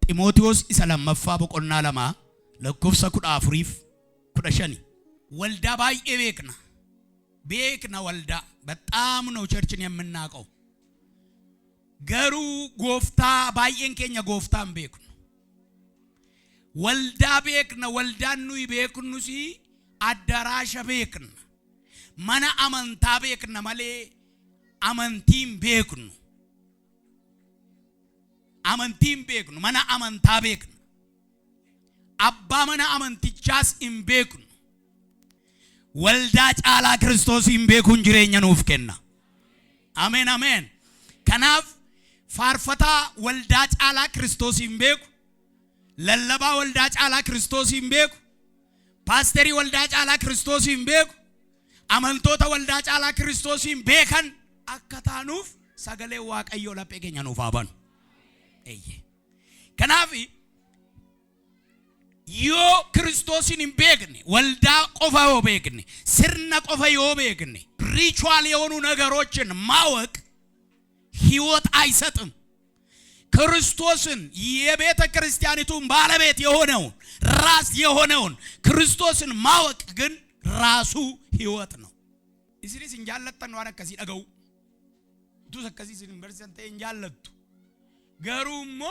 ጢሞቴዎስ ኢሰላመፋ በቆና ለማ ለኮፍሰ ኩዳ አፍሪፍ ኩዳሸኒ ወልዳ ባይኤ ቤክና ወልዳ በጣም ነው ቸርችን የምናቀው ገሩ ጎፍታ ባይኤን ኬኛ ጎፍታን ቤክኑ ወልዳ ቤክና ወልዳኑ ይቤክኑ ሲ አዳራሽ ቤክና ማና አመንታ ቤክና ማሌ አመንቲም ቤክኑ ማና አመንታ ቤክኑ አባ ማና አመንቲቻስ ኢምቤክኑ ወልዳ ጫላ ክርስቶስ ኢምቤኩን ጅሬኛ ኑፍ ከና አሜን አሜን ከናፍ ፋርፈታ ወልዳ ጫላ ክርስቶስ ኢምቤኩ ለለባ ወልዳ ጫላ ክርስቶስ ኢምቤኩ ፓስተሪ ወልዳ ጫላ ክርስቶስ ኢምቤኩ አመንቶታ ወልዳ ጫላ ክርስቶስ ኢምቤከን አከታኑፍ ሰገሌ ዋቀዮ ለጴገኛ ኑፍ አባን እየ ከናፊ ዮ ክርስቶስን ኢምቤክኒ ወልዳ ቆፋዮ ቤክኒ ስርና ቆፋዮ ቤክኒ ሪቹዋል የሆኑ ነገሮችን ማወቅ ህይወት አይሰጥም ክርስቶስን የቤተ ክርስቲያኒቱን ባለቤት የሆነውን ራስ የሆነውን ክርስቶስን ማወቅ ግን ራሱ ህይወት ነው እስሪስ እንጃለተን ነው አነከሲ ደገው ዱስ ከሲ ሲንበርሰንተ እንጃለቱ ገሩሞ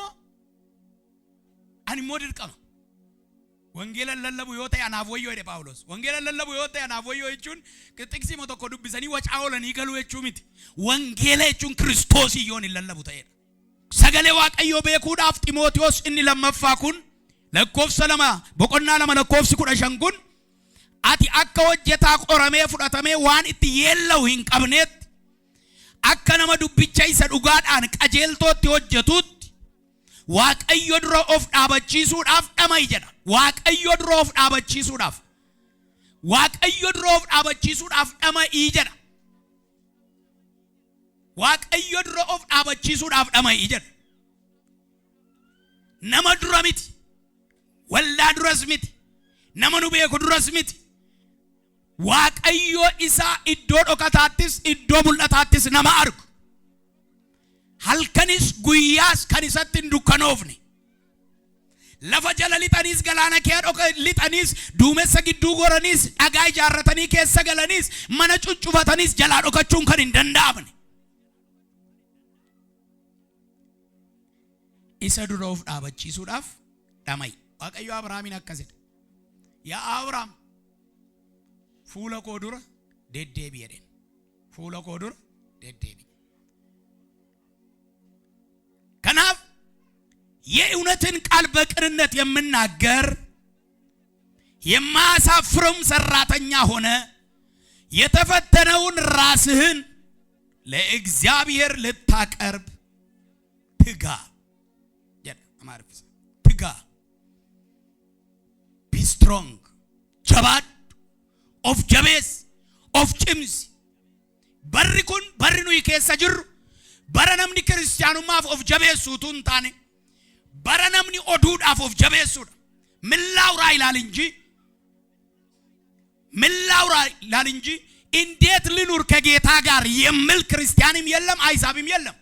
አንሞ ድርቀም ወንጌል ለለቡ ይወጣ ያናፎዮ ደ ጳውሎስ ወንጌል ለለቡ ይወጣ ያናፎዮ እቹን ከጥቅሲ ሞተኮ ዱብሰኒ ወጫውለን ይገሉ እቹሚት ወንጌል እቹን ክርስቶስ ይዮን ለለቡ ተይ ሰገሌ ዋቀዮ በኩዳፍ ጢሞቴዎስ እኒ ለመፋኩን ለኮፍ ሰለማ በቆና ለመለኮፍስ ኩዳሸንኩን አቲ አከ ወጀታ ቆረሜ ፍዳተሜ ዋን እቲ የለው ሂንቀብኔት አከነመ ዱብቻ ይሰዱጋዳን ቀጀልቶት ይወጀቱት ዋቀዮ ድሮ ኦፍ ዳበቺሱዳፍ ደማይ ጀዳ ዋቀዮ ድሮ ኦፍ ዳበቺሱዳፍ ደማይ ይጀዳ ዋቀዮ ድሮ ኦፍ ዳበቺሱዳፍ ደማይ ይጀዳ ነመ ድረሚት ወልዳ ድረስሚት ነመኑ ቤኩ ድረስሚት ዋቀዮ ኢሳ ኢዶ ዶካታቲስ ኢዶ ሙልጣታቲስ ነማ አርኩ halkanis guyyas kanisatti dukkanoofne lafa jala lixanis galaana kee dhoka lixanis duumessa gidduu goranis dhagaa ijaarratanii keessa galanis mana cuccufatanis jala dhokachuun kan hin danda'amne isa duroof dhaabachiisuudhaaf dhamay waaqayyo abrahaamin akkasidha yaa abrahaam fuula koo dura deddeebi jedheen fuula koo dura deddeebi ከናፍ የእውነትን ቃል በቅንነት የምናገር የማሳፍረም ሰራተኛ ሆነ የተፈተነውን ራስህን ለእግዚአብሔር ልታቀርብ ትጋ ትጋ be strong ጀባድ of ጀቤስ of ጭምስ በሪኩን በሪኑ ይከሳ ጅሩ baranamni ክርስቲያኑማፍ of ጀቤሱቱን ታኔ ባረናምኒ ኦዱዳፍ of ጀቤሱዳ ምላውራ ይላል እንጂ እንዴት ልኑር ከጌታ ጋር የሚል ክርስቲያንም የለም አይሳብም የለም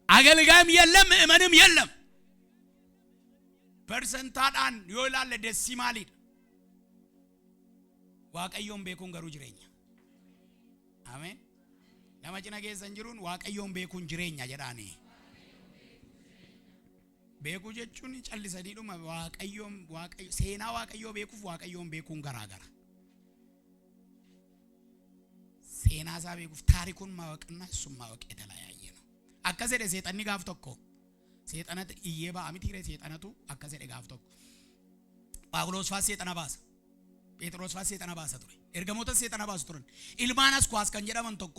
አገልጋይም የለም ምእመንም የለም ፐርሰንታዳን ይላል ደሲማሊ ዋቀዮም ቤኩን ገሩ ጅሬኛ አሜን ለማጭና ገሰንጅሩን ዋቀዮም ቤኩን ጅሬኛ ጀዳኔ ቤኩ ጀቹን ጨልሰዲዱ ዋቀዮም ሴና ዋቀዮ ቤኩፍ ዋቀዮም ቤኩን ገራገራ ሴና ዛ ቤኩፍ ታሪኩን ማወቅና እሱም ማወቅ የተለያየ ነው አከሰደ ሰይጣን ጋፍቶኮ ሰይጣናት እየባ አሚቲሬ ሰይጣናቱ አከሰደ ጋፍቶኮ ጳውሎስ ፋስ ሰይጣና ባሰ ጴጥሮስ ፋስ ሰይጣና ባሰ ቱሬ ኤርገሞተ ሰይጣና ባሰ ቱሬ ኢልማናስ ኳስ ከንጀዳመን ቶኮ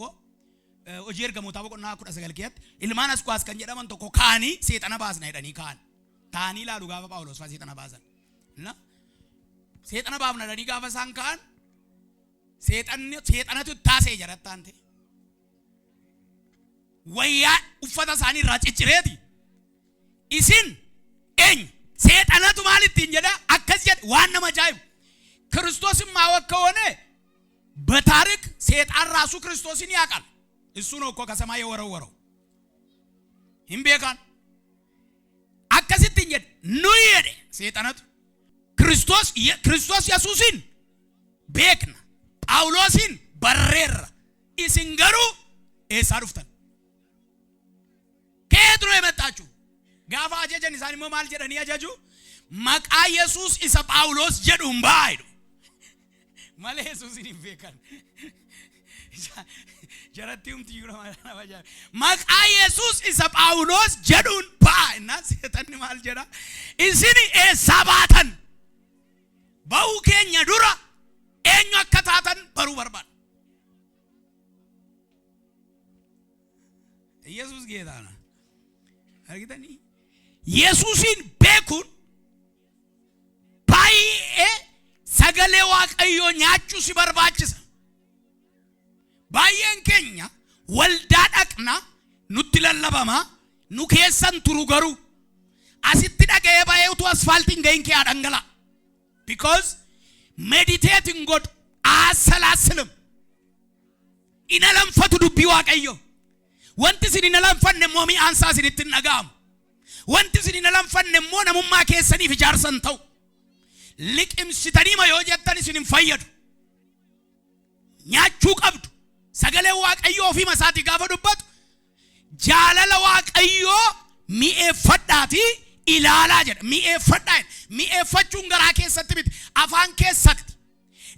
ኦጂር ገሞታ በቆና ኩዳ ሰገልከት ኢልማናስ ኳስ ከንጀዳመን ቶኮ ካኒ ሰይጣና ባስ ናይዳኒ ካን ታኒ ላሉ ጋባ ጳውሎስ ፋስ ሰይጣና ባሰ እና ሰይጣና ባብና ዳኒ ጋባ ሳንካን ሰይጣናቱ ታሴ ጀራታንቴ ወያ ኡፈታ ሳኒ ራጭጭሬቲ ኢሲን ኤኝ ሰይጣናቱ ማለት እንጀዳ አከዚያ ዋና ማጃይ ክርስቶስን ማወቅ ከሆነ በታሪክ ሰይጣን ራሱ ክርስቶስን ያውቃል እሱ ነው እኮ ከሰማይ የወረወረው ኢምቤካን akkasittiin jedhe nuyi jedhe seexanatu Kiristoos Yesuusin beekna Phaawulosin barreerra isin garuu eessaa dhuftan keetu ነው የመጣችሁ gaafa ajajan isaan immoo maal jedhanii ajaju maqaa Yesuus isa Phaawulos jedhuun baay'u malee Yesuusin hin beekan jaratti umti yura maal maqaa Yesuus isa Phaawulos jedhuun baay'ina seexanni maal jedha isin eessaa baatan ba'uu keenya dura eenyu akka taatan baruu barbaada Yesuus geetaana argitanii Yesuusin beekuun baay'ee sagalee Waaqayyoo nyaachuu si barbaachisa baay'een keenya waldaa dhaqna nutti lallabama nu keessan turu garuu asitti dhaga'ee baay'eetu asfaaltiin gahin kee dhangala because meditating God asalaaslam inalanfatu dubbii Waaqayyoo wanti sin inalanfanne immoo mi'aansaa sinitti hin dhaga'amu wanti sin inalanfanne immoo namummaa keessaniif ijaarsan ta'u liqimsitanii ma yoo jettan isin hin fayyadu nyaachuu qabdu sagalee Waaqayyoo ofii masaati gaafa dubbatu jaalala Waaqayyoo mi'eeffadhaati ilaalaa jedha mi'eeffadhaa mi'eeffachuun garaa keessatti miti afaan keessatti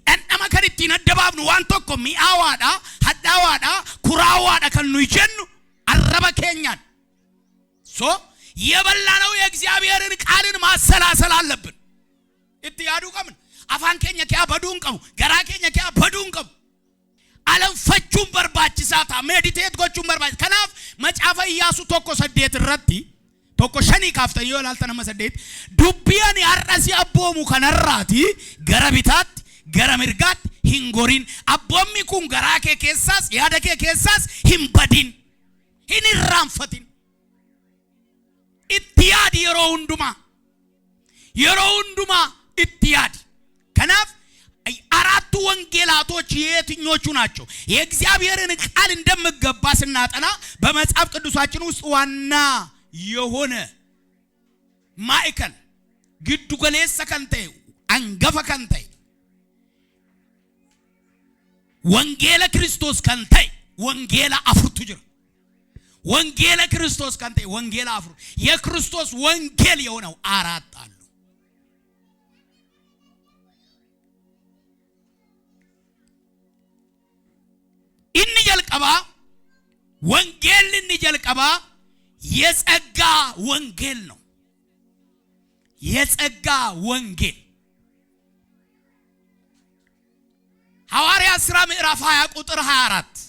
dhandhama kan ittiin adda baafnu waan tokko mi'aawaadha hadhaawaadha kuraawaadha kan nuyi jennu arraba keenyaan so የበላነው የእግዚአብሔርን ቃልን ማሰላሰል አለብን እትያዱ ቀምን አፋን ከኛ ከያ በዱን ቀሙ ገራ ከኛ ከያ በዱን ቀሙ ዓለም ፈቹን በርባችሳታ ሜዲቴት ጎቹን በርባች ከናፍ መጻፈ ኢያሱ ቶኮ ሰዴት ረቲ ቶኮ ሸኒ ካፍተን ይወላል ተነመ ሰዴት ዱቢያን ያራሲ አቦሙ ከነራቲ ገረቢታት ገረምርጋት ሂንጎሪን አቦሚ ኩን ገራኬ ኬሳስ ያደኬ ኬሳስ ሂምበዲን ሂንራንፈቲን ኢትያድ የሮንዱማ ኢትያድ ከናፍ አራቱ ወንጌላቶች የትኞቹ ናቸው የእግዚአብሔርን ቃል እንደምገባ ስናጠና በመጽሐፍ ቅዱሳችን ውስጥ ዋና የሆነ ማዕከል ግዱ ገሌሰ ከንተ አንገፈ ከንተ ወንጌለ ክርስቶስ ከንተ ወንጌላ አፍርቱ ጅራ ወንጌለ ክርስቶስ ካንተ ወንጌል አፍሩ የክርስቶስ ወንጌል የሆነው አራት አሉ እንጀልቀባ ወንጌል እንጀልቀባ የጸጋ ወንጌል ነው የጸጋ ወንጌል ሐዋርያ ሥራ ምዕራፍ 20 ቁጥር 24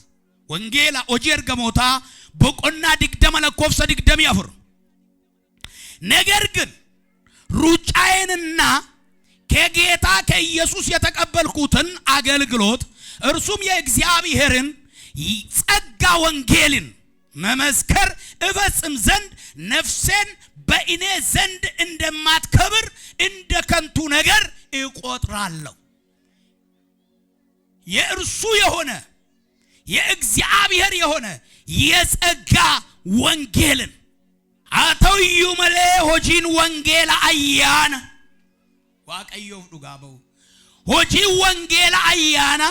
ወንጌላ ኦጀር ገሞታ በቆና ድግደም ለኮፍሰ ድግደም ያፍር ነገር ግን ሩጫዬንና ከጌታ ከኢየሱስ የተቀበልኩትን አገልግሎት እርሱም የእግዚአብሔርን ጸጋ ወንጌልን መመስከር እፈጽም ዘንድ ነፍሴን በእኔ ዘንድ እንደማትከብር እንደ ከንቱ ነገር እቆጥራለሁ የእርሱ የሆነ የእግዚአብሔር የሆነ የጸጋ ወንጌልን አተውዩ መለ ሆጂን ወንጌል አያና ዋቀዮፍ ዱጋበው ሆጂ ወንጌል አያና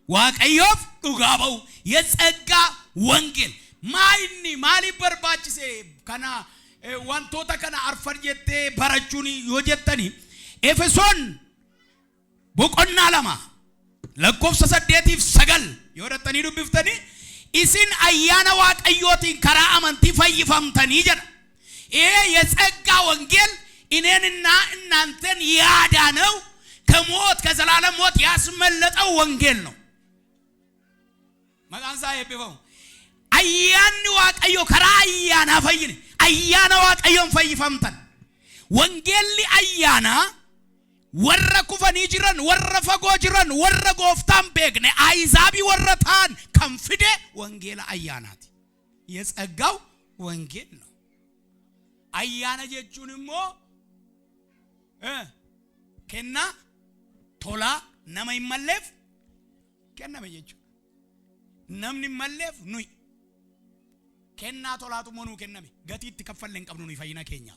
ዋቀዮፍ ዱጋበው የጸጋ ወንጌል ማይኒ ማሊ በርባችሴ ከና ዋንቶታ ከና አርፈርጀቴ በረቹኒ ዮጀተኒ ኤፌሶን ቦቆና ለማ ለኮፍሰ ሰዴቲፍ ሰገል የወረተኒ ዱብፍተኒ ኢሲን አያና ዋቀዮቲን ከራ አመንቲ ፈይፈምተኒ ጀዳ ይሄ የጸጋ ወንጌል እኔንና እናንተን ያዳነው ከሞት ከዘላለም ሞት ያስመለጠው ወንጌል ነው መጋንሳ የበው አያኒ ዋቀዮ ከራ አያና ፈይን አያና ዋቀዮን ፈይፈምተን ወንጌል አያና ወረ ኩፈኒ ጅረን ወረ ፈጎ ጅረን ወረ ጎፍታን ቤግነ አይዛቢ ወረታን ከንፍደ ወንጌል አያናት የጸጋው ወንጌል ነው አያና ጀቹንሞ ከና ቶላ ነመ ይመለፍ ከና መየቹ ነምን ይመለፍ ኑይ ከና ቶላቱ ሞኑ ከነመ ገቲት ከፈለን ቀብኑ ይፈይና ከኛ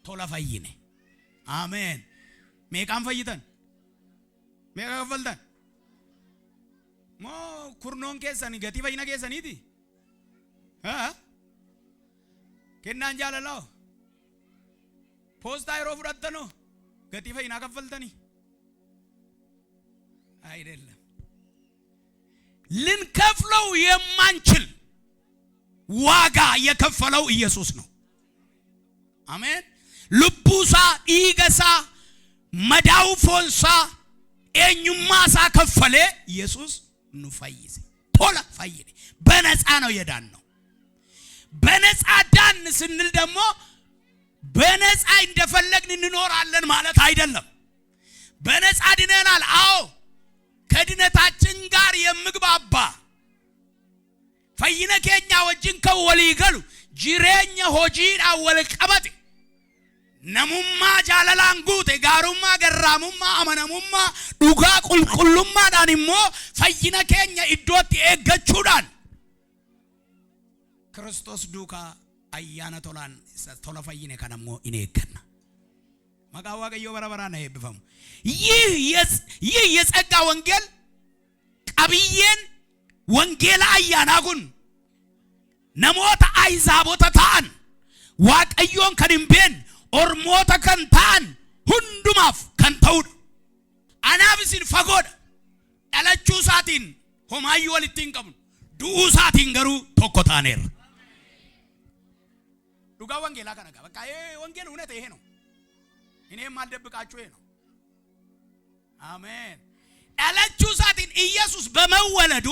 tola fayyine. Amen. Meeqaan fayyitan? Meeqa kaffaltan? Moo kurnoon keessan gatii fayyina keessaniiti? Kennaan jaalalaa poostaa yeroo fudhattanoo gatii fayyinaa kaffaltanii? አይደለም። ልንከፍለው የማንችል ዋጋ የከፈለው ኢየሱስ ነው። አሜን። ልቡሳ ኢገሳ መዳው ፎንሳ ኤኙማሳ ከፈለ ኢየሱስ ኑፋይስ ቶላ ፋይኔ በነፃ ነው የዳን ነው። በነፃ ዳን ስንል ደግሞ በነፃ እንደፈለግን እንኖራለን ማለት አይደለም። በነፃ ድነናል። አዎ ከድነታችን ጋር የምግባባ ፈይነ ከኛ ወጅን ከወሊገሉ ጂሬኛ ሆጂዳ ወልቀበጥ ነሙማ ጃለላንጉቴ ጋሩማ ገራሙማ አመነሙማ ዱጋ ቁልቁሉማ ዳንሞ ፈይነ ከኛ ኢዶት ኤገቹዳን ክርስቶስ ዱካ አያነ ቶላን ቶላ ፈይነ ከነሞ ኢኔከና ማጋዋገዮ በረበራ ነው ይብፈም ይህ የጸጋ ወንጌል ቀብየን ወንጌል አያናጉን ነሞታ አይዛቦታ ታን ዋቀዮን ከድምቤን ኦርሞታ ከንታን ሁንዱማፍ ከንተውድ አናብሲን ፈጎድ አለቹ ሳቲን ሆማዩ ወልቲን ቀም ዱኡ ሳቲን ገሩ ቶኮታኔር ዱጋ ወንጌላ ከነጋ በቃ ይሄ ወንጌል እውነት ይሄ ነው። እኔም አልደብቃችሁ ይሄ ነው። አሜን። አለቹ ሳቲን ኢየሱስ በመወለዱ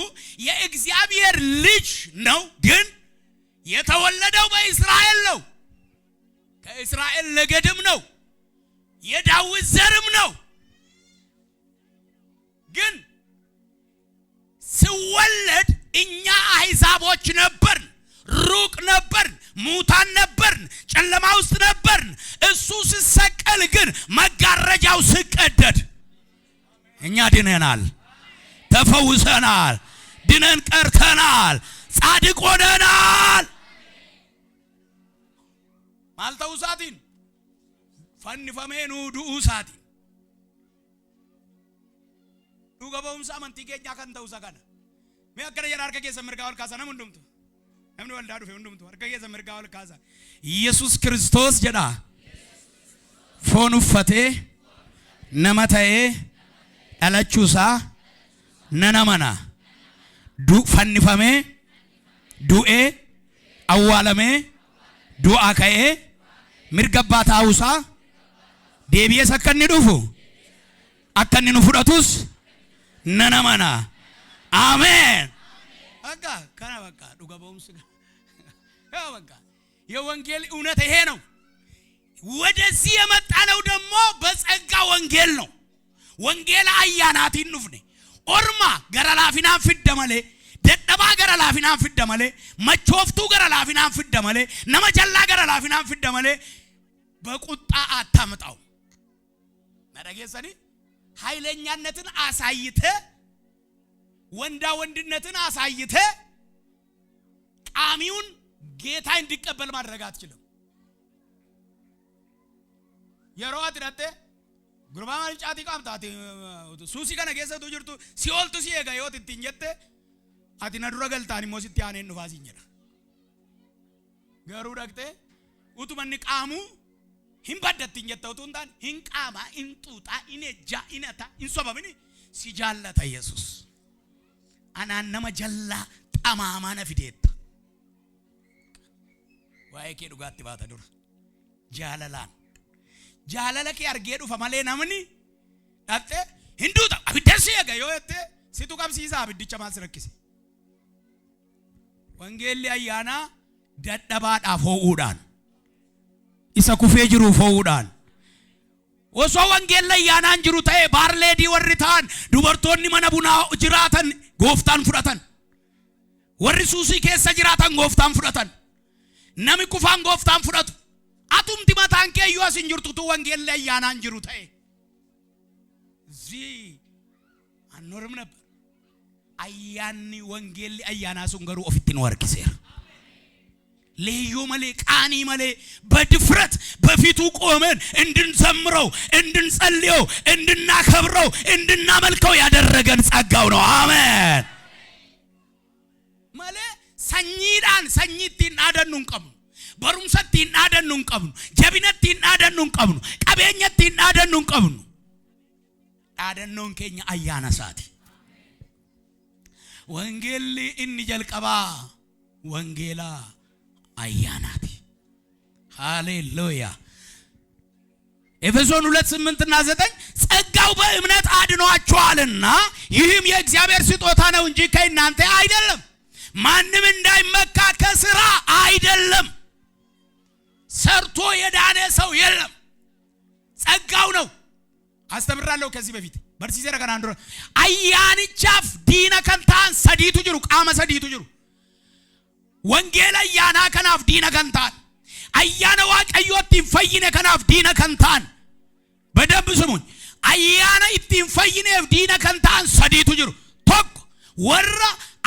የእግዚአብሔር ልጅ ነው። ግን የተወለደው በእስራኤል ነው። ከእስራኤል ነገድም ነው። የዳዊት ዘርም ነው። ግን ሲወለድ እኛ አሕዛቦች ነበርን፣ ሩቅ ነበርን፣ ሙታን ነበርን፣ ጨለማ ውስጥ ነበርን። እሱ ሲሰቀል ግን መጋረጃው ሲቀደድ እኛ ድነናል፣ ተፈውሰናል፣ ድነን ቀርተናል፣ ጻድቅ ሆነናል። ማልተው ሳቲን ፈንፈሜኑ ዱኡ ሳቲን ዱገበውም ሳመንቲ ኬኛ ከንተው ሰጋና ሚያከረ የራርከ ከሰምርጋውል ካሳና ምንዱምቱ እምኑ ወልዳዱ ፈንዱምቱ አርከ ከሰምርጋውል ካሳ ኢየሱስ ክርስቶስ ጀዳ ፎኑፈቴ ነመታዬ አለቹሳ ነነመና ዱ ፈንፈሜ ዱኤ አዋለሜ ዱአከኤ mirgabbaata hausa deebi'ee sakkanni dhufu akkanni nu fudhatus nanamana. አሜን። በቃ ካና በቃ ዱጋቦምስ ያው በቃ የወንጌል እውነት ይሄ ነው። ወደዚህ የመጣነው ደግሞ በጸጋ ወንጌል ነው። ወንጌል አያናቲን ኑፍኔ ኦርማ ገራላፊናን ፍደመለ ደደባ ገራላፊናን ፍደመለ መቾፍቱ ገራላፊናን ፍደመለ ነመጀላ ገራላፊናን ፍደመለ በቁጣ አታምጣው። መረገሰኒ ኃይለኛነትን አሳይተ ወንዳ ወንድነትን አሳይተ ቃሚውን ጌታ እንዲቀበል ማድረግ አትችልም። የሮአት ደተ ጉርባ ማልጫቲ ቃምታቲ ሱሲ ከነ ገሰቱ ጅርቱ ሲኦልቱ ሲየጋ ይወት እንtinjette አቲና ዱራ ገልታኒ ሞሲቲ አኔን ኑፋሲኝራ ገሩ ደቅተ ኡቱመኒ ቃሙ ሂምባደትኝ የተውቱ እንታን ሂንቃማ እንጡጣ ኢነጃ ኢነታ እንሶባብኒ ሲጃለታ ኢየሱስ አናነመ ጀላ ጠማማነ ፊዴታ ዋይኬ ዱጋቲ ባታ ዱር ጃለላን ጃለለኪ አርጌዱ ፈማሌ ናምኒ ዳተ hinduta abidasi yaga yoete situ kamsiisa abiddicha masrakisi wangeli ayana daddabaadha fo'uudhaan isa kufee jiru fo'uudhaan osoo wangela ayyaanaan jiru ta'e baarleedii warri ta'an dubartoonni mana bunaa jiraatan gooftaan fudhatan warri suusii keessa jiraatan gooftaan fudhatan nami kufaan gooftaan fudhatu atumti mataan kee yoo asin jirtu tu wangela ayyaanaan jiru ta'e zi አኖርም ነበር አያኒ ወንጌል አያና ሱንገሩ ኦፊቲን ወርክሴር ልዩ መሌ ቃኒ መሌ በድፍረት በፊቱ ቆመን እንድንዘምረው እንድንጸልየው እንድናከብረው እንድናመልከው ያደረገን ጸጋው ነው። አሜን። መሌ ሰኚዳን ሰኚቲን አደኑን ቀብኑ በሩምሰቲን አደኑን ቀብኑ ጀቢነቲን አደኑን ቀብኑ ቀበኘቲን አደኑን ቀብኑ አደኑን ከኛ አያናሳቲ ወንጌል ኢኒ ጀልቀባ ወንጌላ አያናቲ ሃሌሉያ። ኤፌሶን 2:8-9 ጸጋው በእምነት አድኗችኋልና ይህም የእግዚአብሔር ስጦታ ነው እንጂ ከእናንተ አይደለም፣ ማንም እንዳይመካ ከሥራ አይደለም። ሰርቶ የዳነ ሰው የለም፣ ጸጋው ነው። አስተምራለሁ ከዚህ በፊት በርሲሰራ ከናንዶ አያንቻፍ ዲና ከንታን ሰዲቱ ጅሩ ቃመ ሰዲቱ ጅሩ ወንጌል አያና ከናፍ ዲና ከንታን አያና ዋቀዮት ይፈይነ ከናፍ ዲና ከንታን በደንብ ስሙኝ። አያና ይፈይነ ዲና ከንታን ሰዲቱ ጅሩ ቶክ ወራ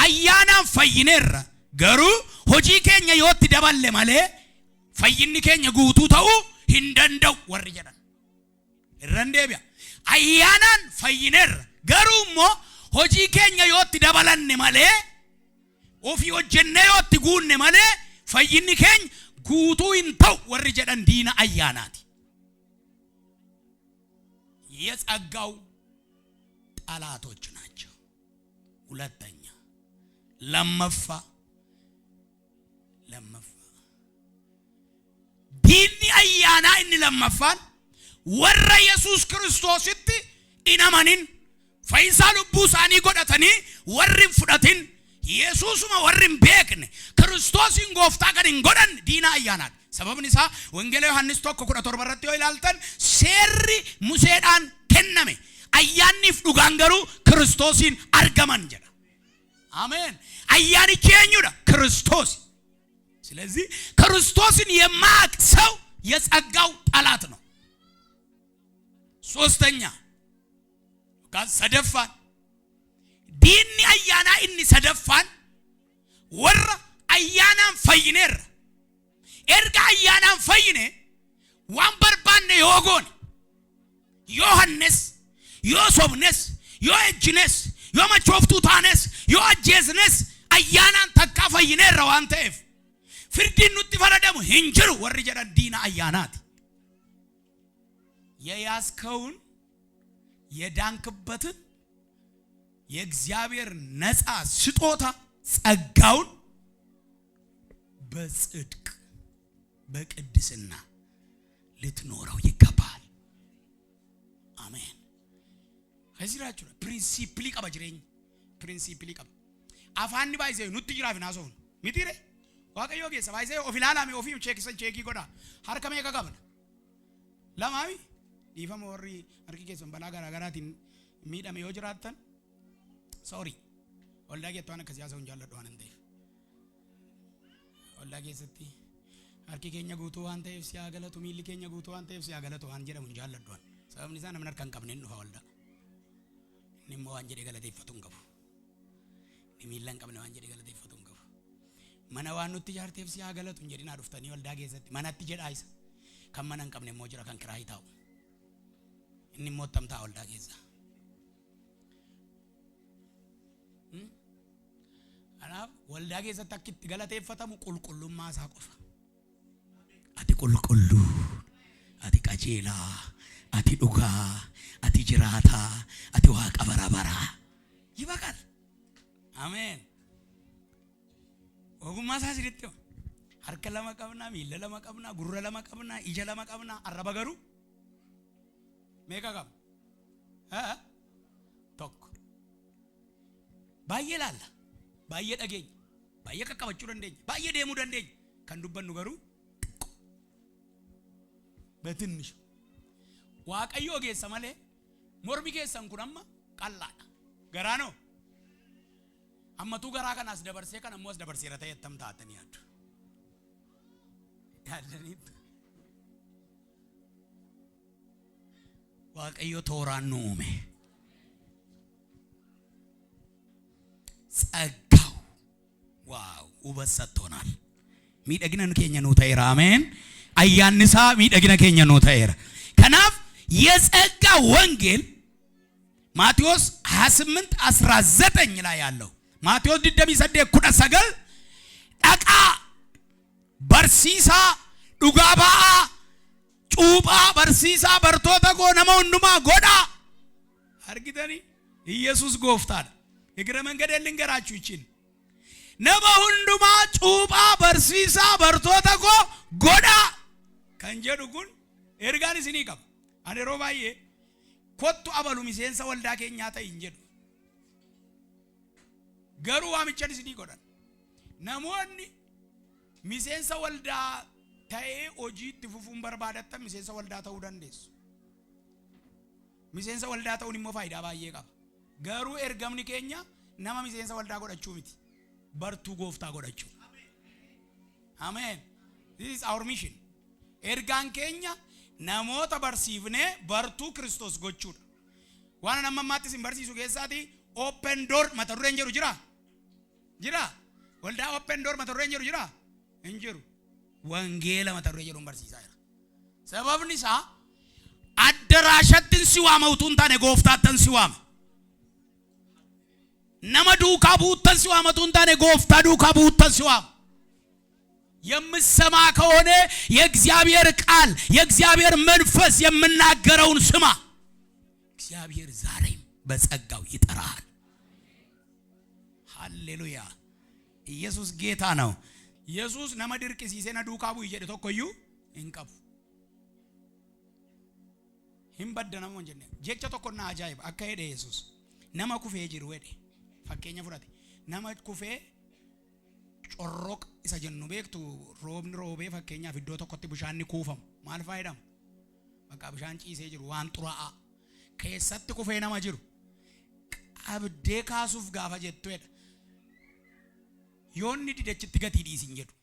አያና ፈይነራ ገሩ ሆጂ ኬኛ ዮት ደባለ ማለ ፈይኒ ኬኛ ጉቱ ተው ሂንደንደው ወር ጀዳን ረንዴቢያ አያናን ፈይነራ ገሩሞ ሆጂ ኬኛ ዮት ደባለነ ማለ ኦፊ ወጀነ ዮት ጉነ ማለ ፈይኒ ኬኝ ጉቱ እንተው ወር ጀዳን ዲና አያናቲ የጸጋው ጠላቶች ናቸው። ሁለተኛ ለመፋ ዲኒ አያና እኒ ለመፋን ወረ ኢየሱስ ክርስቶስ እት ኢናማኒን ፈይሳ ልቡሳኒ ጎዳተኒ ወሪን ፍዳቲን ኢየሱስማ ወሪን ቤክን ክርስቶስን ጎፍታ ገን ጎዳን ዲና አያናት ሰበብን ኢሳ ወንጌል ዮሐንስ ቶኮ ኩዳቶር በረትዮ ይላልተን ሴሪ ሙሴዳን ከነመ አያኒፍ ዱጋንገሩ ክርስቶስን አርገማን ጀዳ አሜን። አያኒ ኬኙዳ ክርስቶስ። ስለዚህ ክርስቶስን የማቅ ሰው የጸጋው ጠላት ነው። ሶስተኛ ጋር ሰደፋን ዲኒ አያና እኒ ሰደፋን ወራ አያናን ፈይነር ኤርጋ አያናን ፈይነ ዋን በርባነ ዮጎን ዮሐንስ ዮሶብነስ ዮእጅነስ ዮመቾፍቱታነስ ዮአጄዝነስ አያናን ተካፈይነር ዋንተፍ ፍርድን ኑት ፈረደሙ hinjiru ወር ጀዳን ዲና አያናት የያስከውን የዳንክበትን የእግዚአብሔር ነፃ ስጦታ ጸጋውን በጽድቅ በቅድስና ልትኖረው ይገባል። አሜን። ከዚራችሁ ፕሪንሲፕሊ ቀበጅሬኝ ፕሪንሲፕሊ ቀበ አፋኒ ባይዘ ኑት ጅራፍና ሶን ሚቲሬ ዋቀዮ ጌሰ ባይዘ ኦፊላላሚ ኦፊም ቼክሰን ቼኪ ጎዳ ሀርከሜ ከቀበለ ለማዊ ዲፈም ወሪ አርኪ ጌሰን በላጋራ ጋራቲ ሚዳም ይወጅራተን ሶሪ ወልዳጌ ተዋነ ከዚያ ሰው እንጃለ ዶሃን እንደ ወልዳጌ ስቲ አርኪ ኬኛ ጉቱ አንተ ሲያገለቱ ሚሊ ኬኛ ጉቱ አንተ ሲያገለቱ አንጀደም እንጃለ ዶሃን ሰበም ሊዛን ምናር ከንቀብነን ነው ወልዳ ንሞ አንጀደ ገለተ ይፈቱን ገቡ ንሚላን ቀብነ አንጀደ ገለተ ይፈቱን ገቡ ማናዋኑ ትጃርቴፍ ሲያገለቱ እንጀዲና ዱፍተኒ ወልዳጌ ስቲ ማናት ጀዳ አይስ ከመናን ቀብነ ሞጅራ ከንክራይታው እንሞተምታ ወልዳጌ ዛ አናብ ወልዳጌ ዘታክት ገለተ ይፈተሙ ቁልቁሉማ ሳቆፋ አቲ ቁልቁሉ አቲ ቀጄላ አቲ ዱጋ አቲ ጅራታ አቲ ዋቃ በራበራ ይበቃል። አሜን። ወጉማ ሳሲሪጥዮ አርከ ለማቀብና ሚለ ለማቀብና ጉረ ለማቀብና ኢጀ ለማቀብና አረበገሩ ሜካጋም ቶክ ባየላላ ባየ ደገኝ ባየ ከቀበጩ ደንደኝ ባየ ደሙ ደንደኝ ከንዱበኑ ገሩ በትንሽ ዋቀዮ ጌሰ ማለ ሞርቢ ጌሰን ኩናማ ቀላዳ ገራ ነው አመቱ ገራ ከናስ ደበርሴ ከነሞስ ደበርሴ ረተ የተምታተን ያዱ ያለኒት ዋቀዮ ተወራኑሜ ጸጋው ዋው ውበት ሰጥቶናል። ሚደግነን keenya nu ta'eera አሜን አያንሳ ሚደግነ keenya nu ta'eera ከናፍ የጸጋ ወንጌል ማቴዎስ 28:19 ላይ ያለው ማቴዎስ ድደሚሰደ ኩዳ ሰገል ዳቃ በርሲሳ ዱጋባ ጩባ በርሲሳ በርቶታ ጎ ነመ ሁንዱማ ጎዳ አርጊተኒ ኢየሱስ ጎፍታል እግረ መንገድ ልንገራችሁ ይችል ነመ ሁንዱማ ጩባ በርሲሳ በርቶታ ጎ ጎዳ ከንጀዱ ጉን ኤርጋኒ ሲኒ ቀባ አኔ ሮባዬ ኮቱ አበሉ ሚሴንሳ ወልዳ ከኛ ታይ እንጀዱ ገሩ ዋምቸን ሲኒ ጎዳን ነሞኒ ሚሴንሳ ወልዳ ታይ ኦጂት ፉፉን በርባዳታ ሚሴንሳ ወልዳ ታው ዳንዴስ ሚሴንሳ ወልዳ ታው ኒሞ ፋይዳ ባዬ ቀባ ገሩ ኤርጋምኒ ከኛ ነማ ሚሴንሳ ወልዳ ጎዳቹ ሚቲ በርቱ ጎፍታ ጎዳቹ አሜን this is our mission ኤርጋን ከኛ namoota barsiifne bartuu Kristos gochuudha waan namatti sin barsiisu keessatti open door mata dureen jiru jira waldaa open door mata dureen jiru jira injiru wangeela mata dureen jiru barsiisaa jira sababni isaa addarashattin siwaamautuun taane gooftaattan siwaama nama duukaa buuttan siwaamatuun taane gooftaa duukaa buuttan siwaama የምሰማ ከሆነ የእግዚአብሔር ቃል የእግዚአብሔር መንፈስ የምናገረውን ስማ እግዚአብሔር ዛሬም በጸጋው ይጠራል ሃሌሉያ ኢየሱስ ጌታ ነው ኢየሱስ ነመድርቅ ሲሰና ዱካቡ ይጀደ ተቆዩ እንቀቡ ሂምበደና ወንጀነ ጀቻ ተቆና አጃይብ አካሄደ ኢየሱስ ነማ ኩፌ ጅሩ ወደ ፈከኛ ፍራቴ ነማ ኩፌ ጮሮቅ isa jennu beektu roobni roobee fakkeenyaaf iddoo tokkotti bishaanni kuufamu maal faayidam bakka bishaan ciisee jiru waan xuraa'aa keessatti kufee nama jiru abdee kaasuuf gaafa jettuedha yoonni didachitti gatii dhiisin jedhu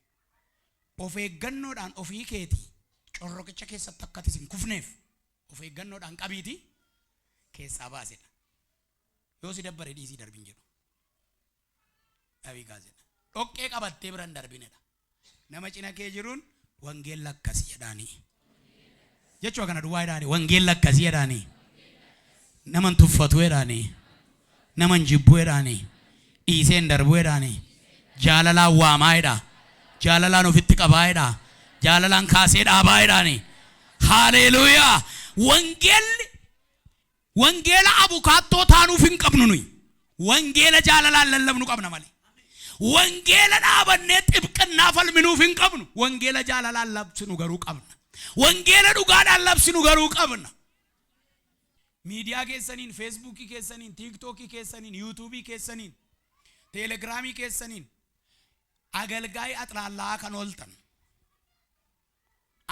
of eeggannoodhaan ofii keetii corroqicha keessatti akkati isin kufneef of eeggannoodhaan qabiiti keessaa baasedha yoo si dabbare dhiisii darbin jedhu dhabii gaazedha Okke qabattee biran darbinedha. Nama cina kee jiruun wangeela akkasii jedhaani. Jechuu kana duwwaa jedhaani wangeela akkasii jedhaani. Naman tuffatu jedhaani. Naman jibbu jedhaani. Dhiiseen darbu jedhaani. Jaalalaan waamaa jedha. Jaalalaan ofitti qabaa jedha. Jaalalaan kaasee dhaabaa jedhaani. Haleluuyaa. Wangeela abukaattoo taanuuf hin qabnu nuyi. Wangeela jaalalaan lallabnu qabna malee. ወንጌል አባነት ጥብቅና ፈልምኑፍን ቀብኑ ወንጌል ጃላላ ለብስኑ ገሩ ቀብና ወንጌል ዱጋዳ ለብስኑ ገሩ ቀብና ሚዲያ ከሰኒን ፌስቡክ ከሰኒን ቲክቶክ ከሰኒን ዩቲዩብ ከሰኒን ቴሌግራም ከሰኒን አገልጋይ አጥላላ ከኖልተን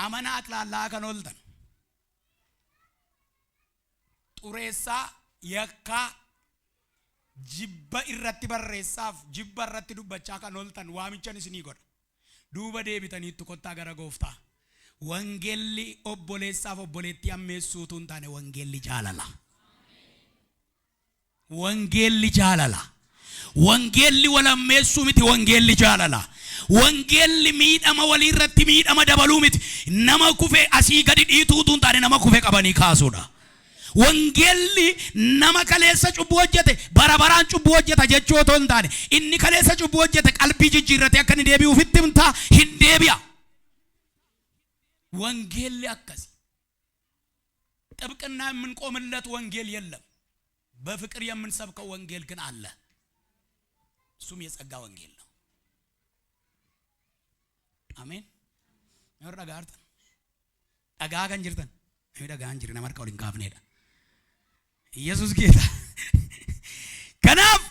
አመና አጥላላ ከኖልተን ጡሬሳ የካ jibba irratti barreessaaf jibba irratti dubbachaa kan oltan waamichan isinii godha duuba deebitaniitti kottaa gara gooftaa wangeelli obboleessaaf obboleetti ammeessuutuun taane wangeelli jaalala wangeelli jaalala wangeelli walammeessuu miti wangeelli jaalala wangeelli miidhama walii irratti miidhama dabaluu miti nama kufee asii gadi dhiituutuun taane nama kufee qabanii kaasuudha wangeelli nama kaleessa cubbu hojjete barabaraan cubbu hojjeta jechooto hin taane inni kaleessa cubbu hojjete qalbii jijjiirrate akka ni deebi'u ufitti himta hin deebi'a wangeelli akkasi ጥብቅና የምንቆምለት ወንጌል የለም በፍቅር የምንሰብከው ወንጌል ግን አለ እሱም የጸጋ ወንጌል ነው አሜን ወራጋርተን አጋጋን ጅርተን አይዳጋን ጅርና ማርካው ሊንካፍኔ ሄዳ ኢየሱስ ጌታ ከናፍ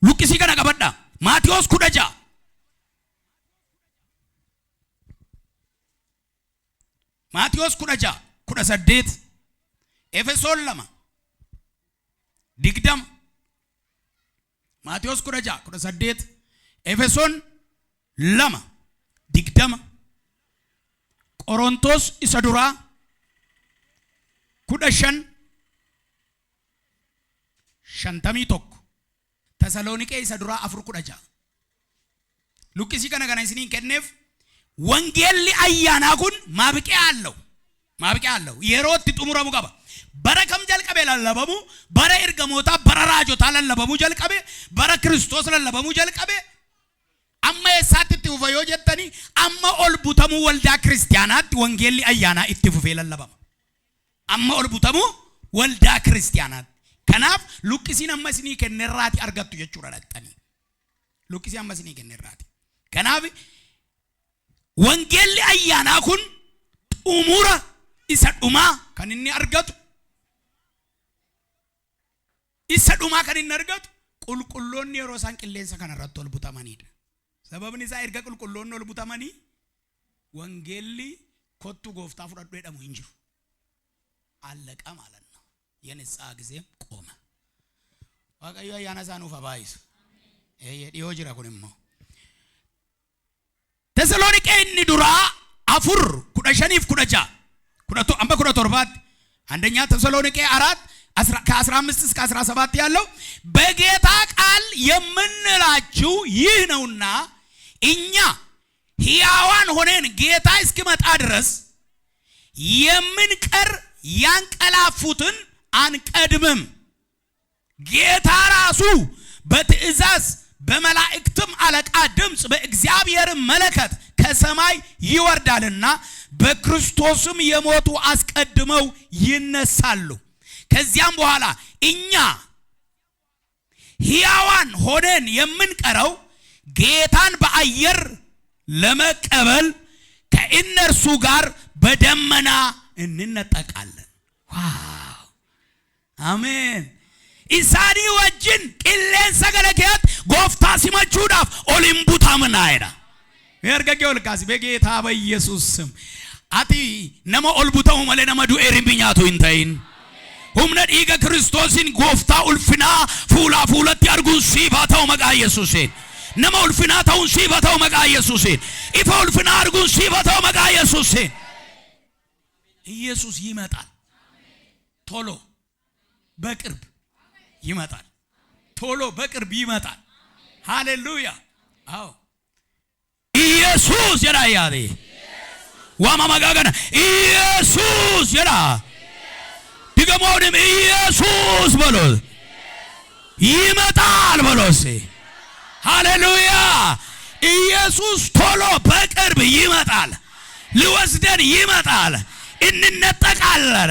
ሉቂሲ ከና ቀበዳ ማቴዎስ ኩደጃ ማቴዎስ ኩደጃ ኩደ ሰዴት ኤፌሶን ለማ ዲግዳም ማቴዎስ ኩደጃ ኩደ ሰዴት ኤፌሶን ለማ ዲግዳም ቆሮንቶስ ኢሰዱራ ኩደሸን ሸንተሚ ቶክ ተሰሎኒቄ ኢሰዱራ አፍሩ ኩደጃ ሉቂሲ ከነገና ስኒን ከነፍ ወንጌል አያና ኩን ማብቂያ አለው የሮት ጥሙራሙ ቀባ በረከም ጀልቀበ ለለበሙ በረ እርገሞታ በረራጆታ ለለበሙ ጀልቀበ በረ ክርስቶስ ለለበሙ ጀልቀበ አማ የሳትት ወፈዮ ጀተኒ አማ ኦልቡተሙ ወልዳ ክርስቲያናት ወንጌል አያና ኢትፉፌ ለለበሙ አማ ኦልቡተሙ ወልዳ ክርስቲያናት ከናፍ ሉቂሲን አመስኒ ከነራቲ አርጋቱ የቹራ ለጠኒ ሉቂሲ አመስኒ ከነራቲ ከናፍ ወንጌል አያና ኩን ኡሙራ ኢሰዱማ ከንኒ አርጋቱ ኢሰዱማ ከንኒ አርጋቱ ቁልቁሎን የሮሳን ቅሌንሰ ከነራቱ ኦልቡተማኒድ ሰበብን ኢሳ እርጋ ቁልቁሎን ኦልቡተማኒ ወንጌል ኮቱ ጎፍታ ፍራዶ የደሙ እንጂ አለቀ ማለት ነው የነጻ ጊዜም ቆመ ዋቀዩ ያናሳኑ ፈባይስ ዲዮጅራ ኩንሞ ተሰሎኒቄ እንዱራ አፉር ኩዳሸኒፍ ኩዳጃ ኩዳቶ አምባ ኩዳቶርባት አንደኛ ተሰሎኒቄ 4 ከ15 እስከ 17 ያለው በጌታ ቃል የምንላችሁ ይህ ነውና እኛ ሕያዋን ሆነን ጌታ እስኪመጣ ድረስ የምንቀር ያንቀላፉትን አንቀድምም ጌታ ራሱ በትእዛዝ በመላእክትም አለቃ ድምጽ በእግዚአብሔር መለከት ከሰማይ ይወርዳልና በክርስቶስም የሞቱ አስቀድመው ይነሳሉ ከዚያም በኋላ እኛ ሕያዋን ሆነን የምንቀረው ጌታን በአየር ለመቀበል ከእነርሱ ጋር በደመና እንነጠቃለን ዋው አሜን ኢሳኒ ወጅን ቅሌን ሰገለከት ጎፍታ ሲመቹዳፍ ኦሊምቡታ ምናይዳ የርገገው ልካሲ በጌታ በኢየሱስ ስም አቲ ነማ ኦልቡታው ማለ ነማ ዱኤሪምኛቱ እንታይን ሁምነ ዲገ ክርስቶስን ጎፍታ ኡልፍና ፉላ ፉለት ያርጉን ሲባታው መጋ ኢየሱስን ነማ ኡልፍና ታውን ሲባታው መጋ ኢየሱስን ኢፋ ኡልፍና አርጉን ሲባታው መጋ ኢየሱስን ኢየሱስ ይመጣል ቶሎ በቅርብ ይመጣል ቶሎ በቅርብ ይመጣል ሃሌሉያ አዎ ኢየሱስ የራያሪ ዋማማጋገና ኢየሱስ የራ ድገሞንም ኢየሱስ በሎ ይመጣል በሎሲ ሃሌሉያ ኢየሱስ ቶሎ በቅርብ ይመጣል ሊወስደን ይመጣል እንነጠቃለን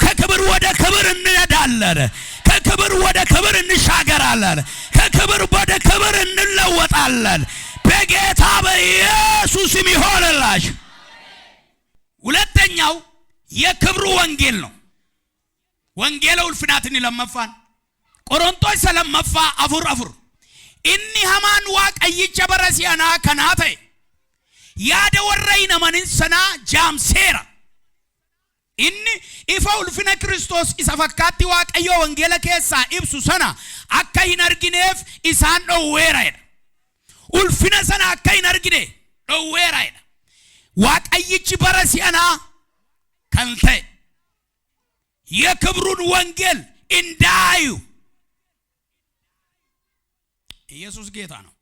ከክብር ወደ ክብር እንነዳለን ከክብር ወደ ክብር እንሻገራለን ከክብር ወደ ክብር እንለወጣለን በጌታ በኢየሱስም ይሆንላችሁ ሁለተኛው የክብሩ ወንጌል ነው ወንጌል ኡልፍናትን ለመፋን ቆሮንቶስ ሰለመፋ አፉር ኢኒ ሃማን ዋቀይቸ በረሲያና ከናተ ያደ ወረይነ መንሰና ጃምሴራ ኢኒ ኢፋ ኡልፍና ክርስቶስ ኢሰፈካቲ ዋቀዮ ወንጌል ከሳ ኢብሱ ሰና አካይን አርጊኔፍ ኢሳን ዶዌራይ ኡልፍና ሰና አካይን አርጊኔ ዶዌራይ ዋቀይች በረሲያና ከንተ የክብሩን ወንጌል እንዳዩ ኢየሱስ ጌታ ነው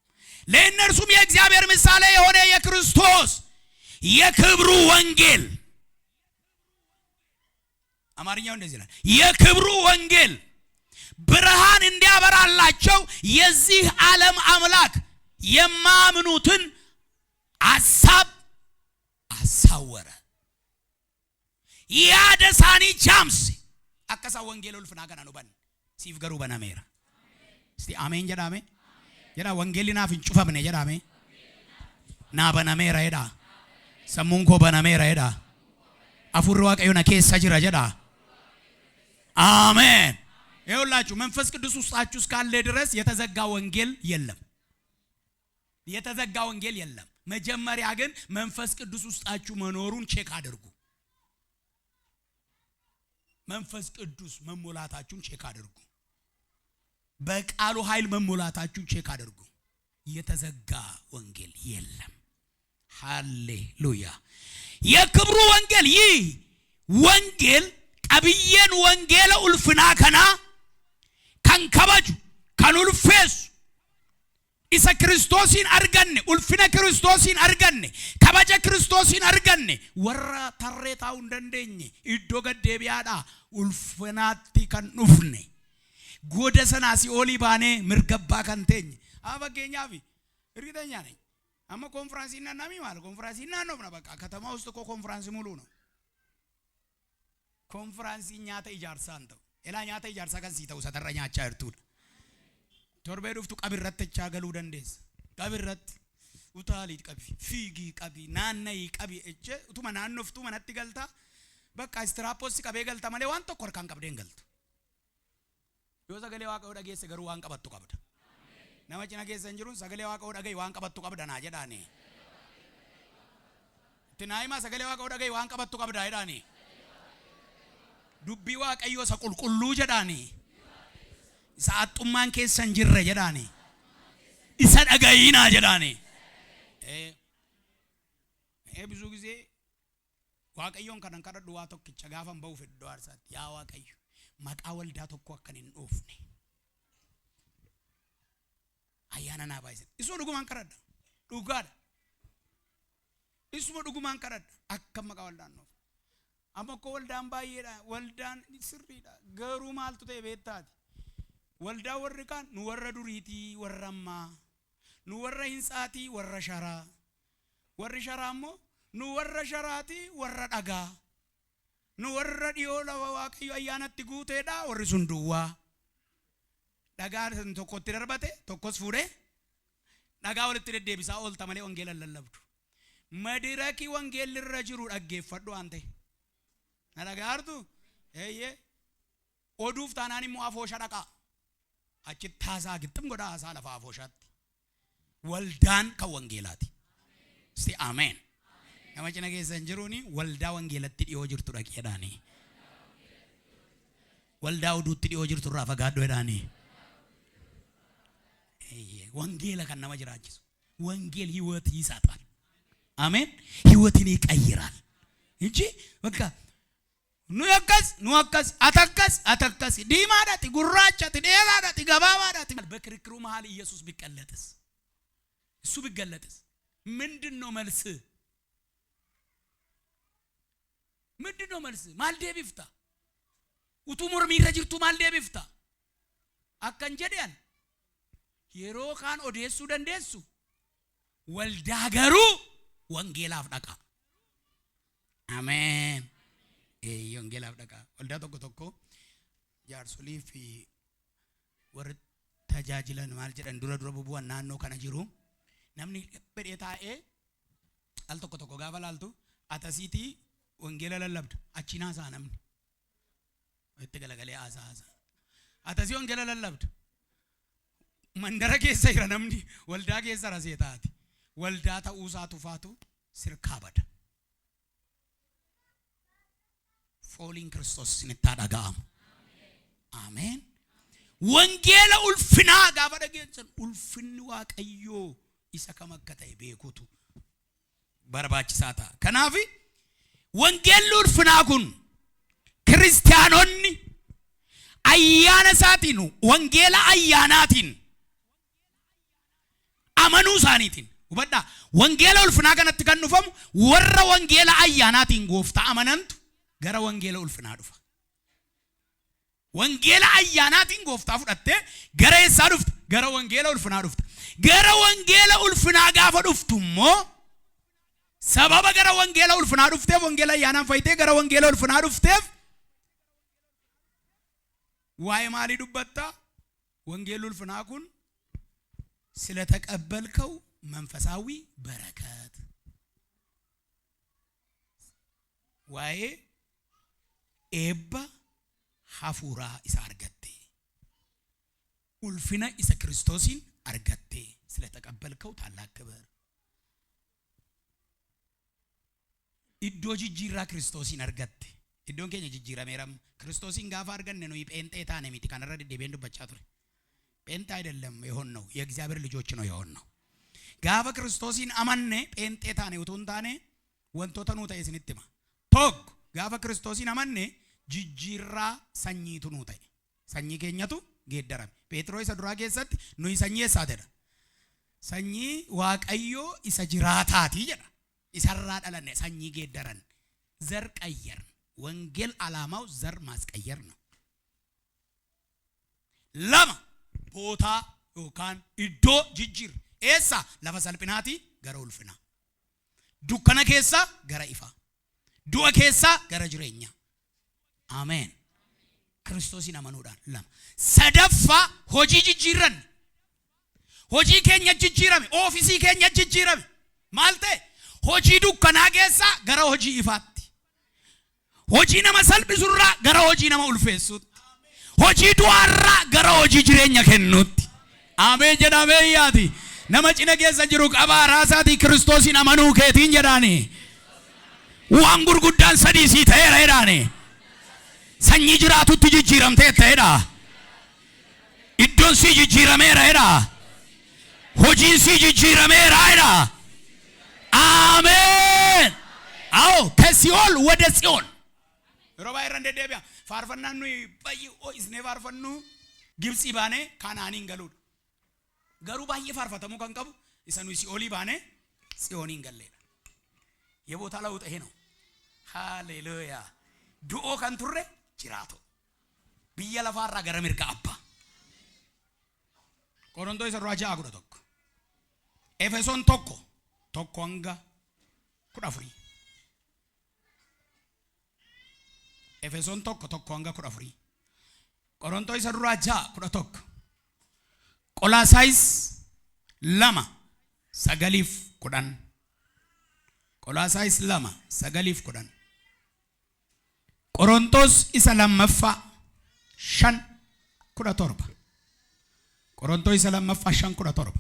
ለእነርሱም የእግዚአብሔር ምሳሌ የሆነ የክርስቶስ የክብሩ ወንጌል አማርኛው እንደዚህ ይላል የክብሩ ወንጌል ብርሃን እንዲያበራላቸው የዚህ ዓለም አምላክ የማምኑትን ሐሳብ አሳወረ ያደሳኒ ጃምስ አከሳ ወንጌል ኡልፍና ገና ነው ባን ሲፍ ገሩ በናሜራ እስቲ አሜን ጀዳሜ ጀዳ ወንጌልና ፍንጩፈምነ ጀዳሜ ና በናሜራ ሄዳ ሰሙንኮ በናሜራ ሄዳ አፉር ዋቀዩና ኬሳ ጅራ ጀዳ አሜን ይኸውላችሁ መንፈስ ቅዱስ ውስጣችሁ እስካለ ድረስ የተዘጋ ወንጌል የለም መጀመሪያ ግን መንፈስ ቅዱስ ውስጣችሁ መኖሩን ቼክ አድርጉ መንፈስ ቅዱስ መሞላታችሁን ቼክ አድርጉ በቃሉ ኃይል መሞላታችሁን ቼክ አድርጉ የተዘጋ ወንጌል የለም ሃሌሉያ የክብሩ ወንጌል ይህ ወንጌል ቀብየን ወንጌል ኡልፍና ከና ከንከባጁ ከኑልፌስ isa Kiristoosin arganne, ulfina Kiristoosin arganne, kabaja Kiristoosin arganne, warra tarree taa'uu hin dandeenye iddoo gad deebi'aadhaa ulfinaatti kan dhufne, goda sanaa si olii baanee mirgabbaa kan teenye. Fakkeenyaaf hirkiteenya ነኝ amma konfiraansiin naannamii maal konfiraansiin naannoofna bakka ከተማ ውስጥ እኮ konfiraansi ሙሉ ነው። konfiraansiin nyaata ijaarsaa hin ta'u. Elaa nyaata ijaarsaa kan sii ta'u satarra nyaachaa jirtuudha. Torbee dhuftu qabirratti galuu dandeessa. Qabirratti utaalii qabi, fiigii qabi, naanna'ii qabi ejje utuma naannoftuu manatti galtaa bakka istiraappoos qabee galta malee waan tokko harkaan qabdeen galtu. Yoo sagalee Waaqayyoo dhageesse garuu waan qabattu qabda. Nama cina keessa hin jiruun sagalee Waaqayyoo dhagaye waan qabattu qabda naa jedhaani. Itti naa'imaa sagalee Waaqayyoo dhagaye waan qabattu qabda jedhaani. Dubbii Waaqayyoo isa qulqulluu jedhaani. Isa haxxummaan keessa hin jirre jedhaani. Isa dhagayinaa jedhaani. ብዙ ጊዜ Waaqayyoon kanan kadhadhu waa tokkicha gaafan ba'uuf iddoo aarsaatti yaa Waaqayyo maqaa waldaa tokko akkan hin dhoofne ayyaana naa baay'ise. Isuma dhugumaan kadhadha. Dhugaadha. Isuma dhugumaan kadhadha akka maqaa waldaan dhoof. Amma ko waldaan baay'eedha. Waldaan sirriidha. Garuu maaltu ta'e beektaati. Waldaa warri kaan nu warra duriitii warra ammaa. Nu warra hinsaatii warra sharaa. Warri sharaa immoo nu warra sharaati warra dhagaa. Nu warra dhiyoo lafa Waaqayyo ayyaanatti guuteedha warri sun duwwaa. Dhagaa tokkotti darbate tokkos fuudhee dhagaa walitti deddeebisaa oolta malee wangeela lallabdu. Madirakii wangeelli irra jiru dhaggeeffadhu waan ta'e. Na dhagaartu oduuf taanaan immoo afoosha dhaqaa. Achitti taasaa gixxum godhaa haasaa lafa afooshaatti. Waldaan kan wangeelaati. Si ameen. Nama cina keessa hin jiruuni waldaa wangeelatti dhiyoo jirtu dhaqeedhaani. Waldaa oduutti dhiyoo jirtu irraa fagaadhu jedhaani. ወንጌል ከነማ ጅራችስ ወንጌል ህይወት ይሰጣል። አሜን። ህይወትን ይቀይራል እንጂ በቃ ኑወከስ አተከስ ዲማዳት ጉራቻት ዴላዳት ገባባዳት በክርክሩ መሃል ኢየሱስ ቢቀለጥስ እሱ ቢገለጥስ ምንድነው መልስ? ምንድነው መልስ? ማልዴ ቢፍታ ኡቱሙር ሚረጅርቱ ማልዴ ቢፍታ አከንጀዲያን yeroo kaan odeessuu dandeessu waldaa garuu wangeelaaf dhaqa. Ameen. Wangeelaaf dhaqa. Waldaa tokko jaarsolii fi warri tajaajilan maal jedhan dura bubu'an naannoo kana jiru. Namni fedhee taa'ee al tokko gaafa laaltu atasiitii wangeela lallabda achinaa isaa namni itti galagalee aasaa atasii wangeela lallabda. Mandara keessa jira namni waldaa keessa rasee taati. Waldaa ta'uusaa tufaatu sirkaa bada. Fooliin Kiristoos isinitti dhaga'amu. Ameen. Wangeela ulfinaa gaafa dhageessan ulfinni Waaqayyoo isa kam akka ta'e beekuutu barbaachisaa ta'a. Kanaaf wangeelli ulfinaa kun kiristaanonni ayyaana isaatiin wangeela ayyaanaatiin amanuu isaaniitiin hubadhaa wangeela ulfinaa kanatti kan dhufamu warra wangeela ayyaanaatiin gooftaa amanantu gara wangeela ulfinaa dhufa. Wangeela ayyaanaatiin gooftaa fudhattee gara eessaa dhufta? Gara wangeela ulfinaa dhufta. Gara wangeela ulfinaa gaafa dhuftu immoo sababa gara wangeela ulfinaa dhufteef wangeela ayyaanaan fayyitee gara wangeela ulfinaa dhufteef waa'ee maalii dubbatta? Wangeelli ulfinaa kun ስለተቀበልከው መንፈሳዊ በረከት ዋዬ ኤባ ሐፉራ ኢሳ አርገቴ ኡልፊና ኢሳ ክርስቶስን አርገቴ ስለተቀበልከው ታላቅ ክብር ኢዶ ጅጅራ ክርስቶስን አርገቴ ኢዶን ከኛ ጅጅራ ሜራም ክርስቶስን ጋፋ አርገነ ነው ይጴንጤታ ነው ሚቲ ካነራ ደቤንዱ በቻቱሪ ጴንጤ አይደለም የሆን ነው የእግዚአብሔር ልጆች ነው የሆን ነው። ጋፋ ክርስቶስን አማነ ጴንጤታ ነው ቶንታኔ ወንቶታ ነው ታይስንትማ ቶግ ጋፋ ክርስቶስን አማነ ጅጅራ ሰኝቱ ነው ታይ ሰኝ ኬኛቱ ጌደራም ጴጥሮስ ዱራ ኬሰት ነው ሰኝ የሳደረ sanyii waaqayyoo isa jiraataati jedha. Isarraa dhalanne sanyii geeddaran ዘር ቀየር ወንጌል ዓላማው ዘር ማስቀየር ነው። ለማ ቦታ ዮካን ኢዶ ጅጅር ኤሳ ለፈሰልጵናቲ ገረ ኡልፍና ዱከነ ኬሳ ገረ ኢፋ ዱአ ኬሳ ገረ ጅሬኛ አሜን ክርስቶስን አመኑዳን ለማ ሰደፋ ሆጂ ጅጅረን ሆጂ ኬኛ ጅጅረም ኦፊሲ ኬኛ ጅጅረም ማልቴ ሆጂ ዱከና ኬሳ ገረ ሆጂ ኢፋት Hojii nama salphisuurraa gara hojii nama ulfeessuutti. Hojii du'aarraa gara hojii jireenya kennuutti. Ameen jedhamee yaati. Nama cina keessa jiru qabaa raasaati Kiristoosin amanuu keetiin jedhaani. Waan gurguddaan sadii sii ta'eera jedhaani. Sanyii jiraatutti jijjiiramtee ta'eedha. Iddoon sii jijjiirameera jedha. Hojiin sii jijjiirameera jedha. Ameen. Awo kesiyool wada siyool. Roba irrande deebi'a faarfannaan nuyi baay'ee isne faarfannu Gibxi baane Kanaaniin galuudha. Garuu baay'ee faarfatamuu kan qabu isa nuyi Si'oolii baane Tsiyooniin galleedha. የቦታ ለውጥ ይሄ ነው። ሃሌሉያ ዱኦ kan turre jiraatu biyya lafaarraa gara mirga abbaa. Qorontoos irraa 6:11 Efesoon 1 hanga 14 Efesoon 1 hanga 14 Qorontoos irraa 6:11 Qolasaayis 2:9-10 Qolasaayis 2:9-10 Qorontoos isa lammaffaa 5:17 Qorontoos isa lammaffaa 5:17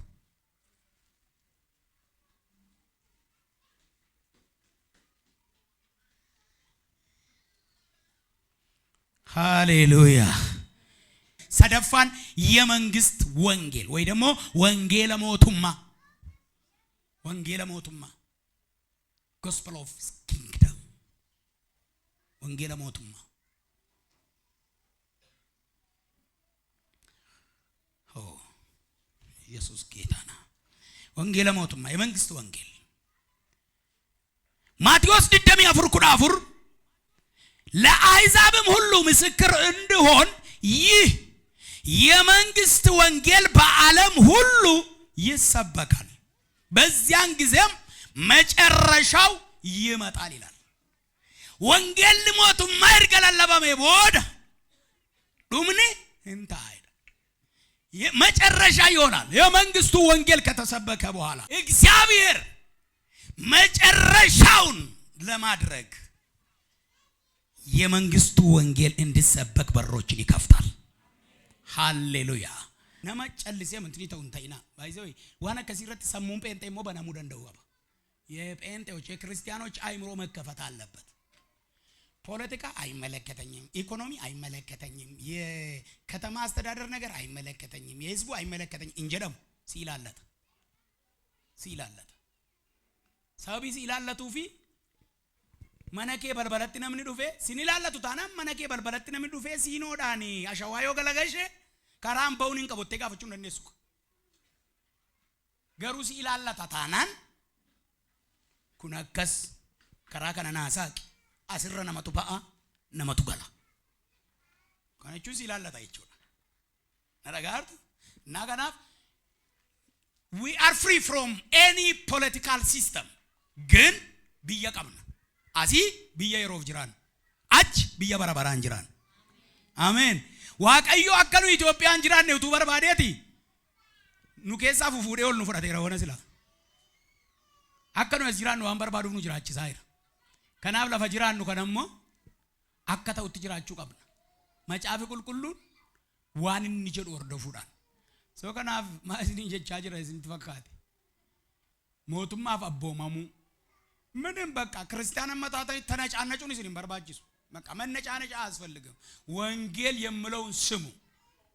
ሃሌሉያ ሰደፋን የመንግስት ወንጌል ወይ ደግሞ ወንጌለ ሞቱማ gospel of kingdom ወንጌለ ሞቱማ ኢየሱስ ጌታ ነው። ወንጌለ ሞቱማ የመንግስት ወንጌል ማቴዎስ 2:4 ለአሕዛብም ሁሉ ምስክር እንዲሆን ይህ የመንግስት ወንጌል በዓለም ሁሉ ይሰበካል በዚያን ጊዜም መጨረሻው ይመጣል ይላል። ወንጌል ሞቱማ ይርገላልባሜ ቦዳ ዱምኒ እንታይ መጨረሻ ይሆናል። የመንግስቱ ወንጌል ከተሰበከ በኋላ እግዚአብሔር መጨረሻውን ለማድረግ የመንግስቱ ወንጌል እንዲሰበክ በሮችን ይከፍታል። ሃሌሉያ ነማጨልሴ ምንትኒ ተውንታይና ባይዘው ዋና ከሲረት ሰሙን ጴንጤሞ በናሙ ደንደውባ የጴንጤዎች የክርስቲያኖች አይምሮ መከፈት አለበት። ፖለቲካ አይመለከተኝም፣ ኢኮኖሚ አይመለከተኝም፣ የከተማ አስተዳደር ነገር አይመለከተኝም፣ የህዝቡ አይመለከተኝም እንጀደም ሲላለት ሰቢ ሲላለቱ ፊ መነኬ በልበለጥ ነምን ዱፌ ሲኒላለቱ ታናም መነኬ በልበለጥ ነምን ዱፌ ሲኖዳኒ አሻዋዮ ገለገሽ ካራም በውኒን ቀቦቴ ጋፍቹ እንደነሱ ገሩ ሲላለታ ታናን ኩናከስ ከራ ከናናሳቂ አስረ ነመቱ ባአ ነመቱ ገላ ከነቹ ሲላለታ ይችላል ነረጋርት ናጋና we are free from any political system ግን ቢያቀምና አሲ ቢያ የሮፍ ጅራን አች ቢያ በረበራን ጅራን አሜን ዋቀዮ አከሉ ኢትዮጵያን ጅራን ነው በርባዴቲ ኑኬሳ ፉፉዴል ነው ፍራቴራ ሆነ ስላ አከኑ ጅራን ነው አንበርባዱ ነው ጅራች ሳይር ከናብ ለፈ ጅራን ነው ከነሞ አከታው ትጅራቹ ቀብና መጫፍ ቁልቁሉን ዋንን ይጀድ ወርደፉዳን ሰው ከናብ ማስኒ ጀቻ ጅራ ዝንት ፈካቲ ሞቱማ አቦማሙ ምንም በቃ ክርስቲያን መጣጣይ ተነጫነጩን ይስልም በርባጅሱ በቃ መነጫነጫ አያስፈልግም። ወንጌል የምለውን ስሙ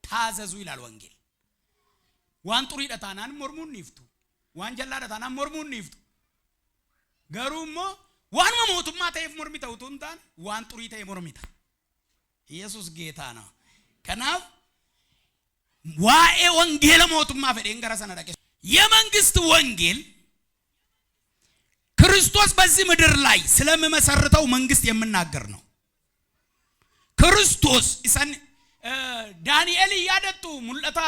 ታዘዙ ይላል ወንጌል። ዋንጡሪ ዳታናን ሞርሙን ይፍቱ ዋንጀላ ዳታናን ሞርሙን ይፍቱ ገሩሞ ዋን ሞቱማ ታይፍ ሞርሚታው ቱንታን ዋንጡሪ ታይ ሞርሚታ ኢየሱስ ጌታ ነው። ከናፍ ዋኤ ወንጌል ሞቱማ ፈደን ገራሰና ዳቀ የመንግስት ወንጌል ክርስቶስ በዚህ ምድር ላይ ስለሚመሰርተው መንግስት የምናገር ነው። ክርስቶስ ኢሳን ዳንኤል ያደጡ ሙለታ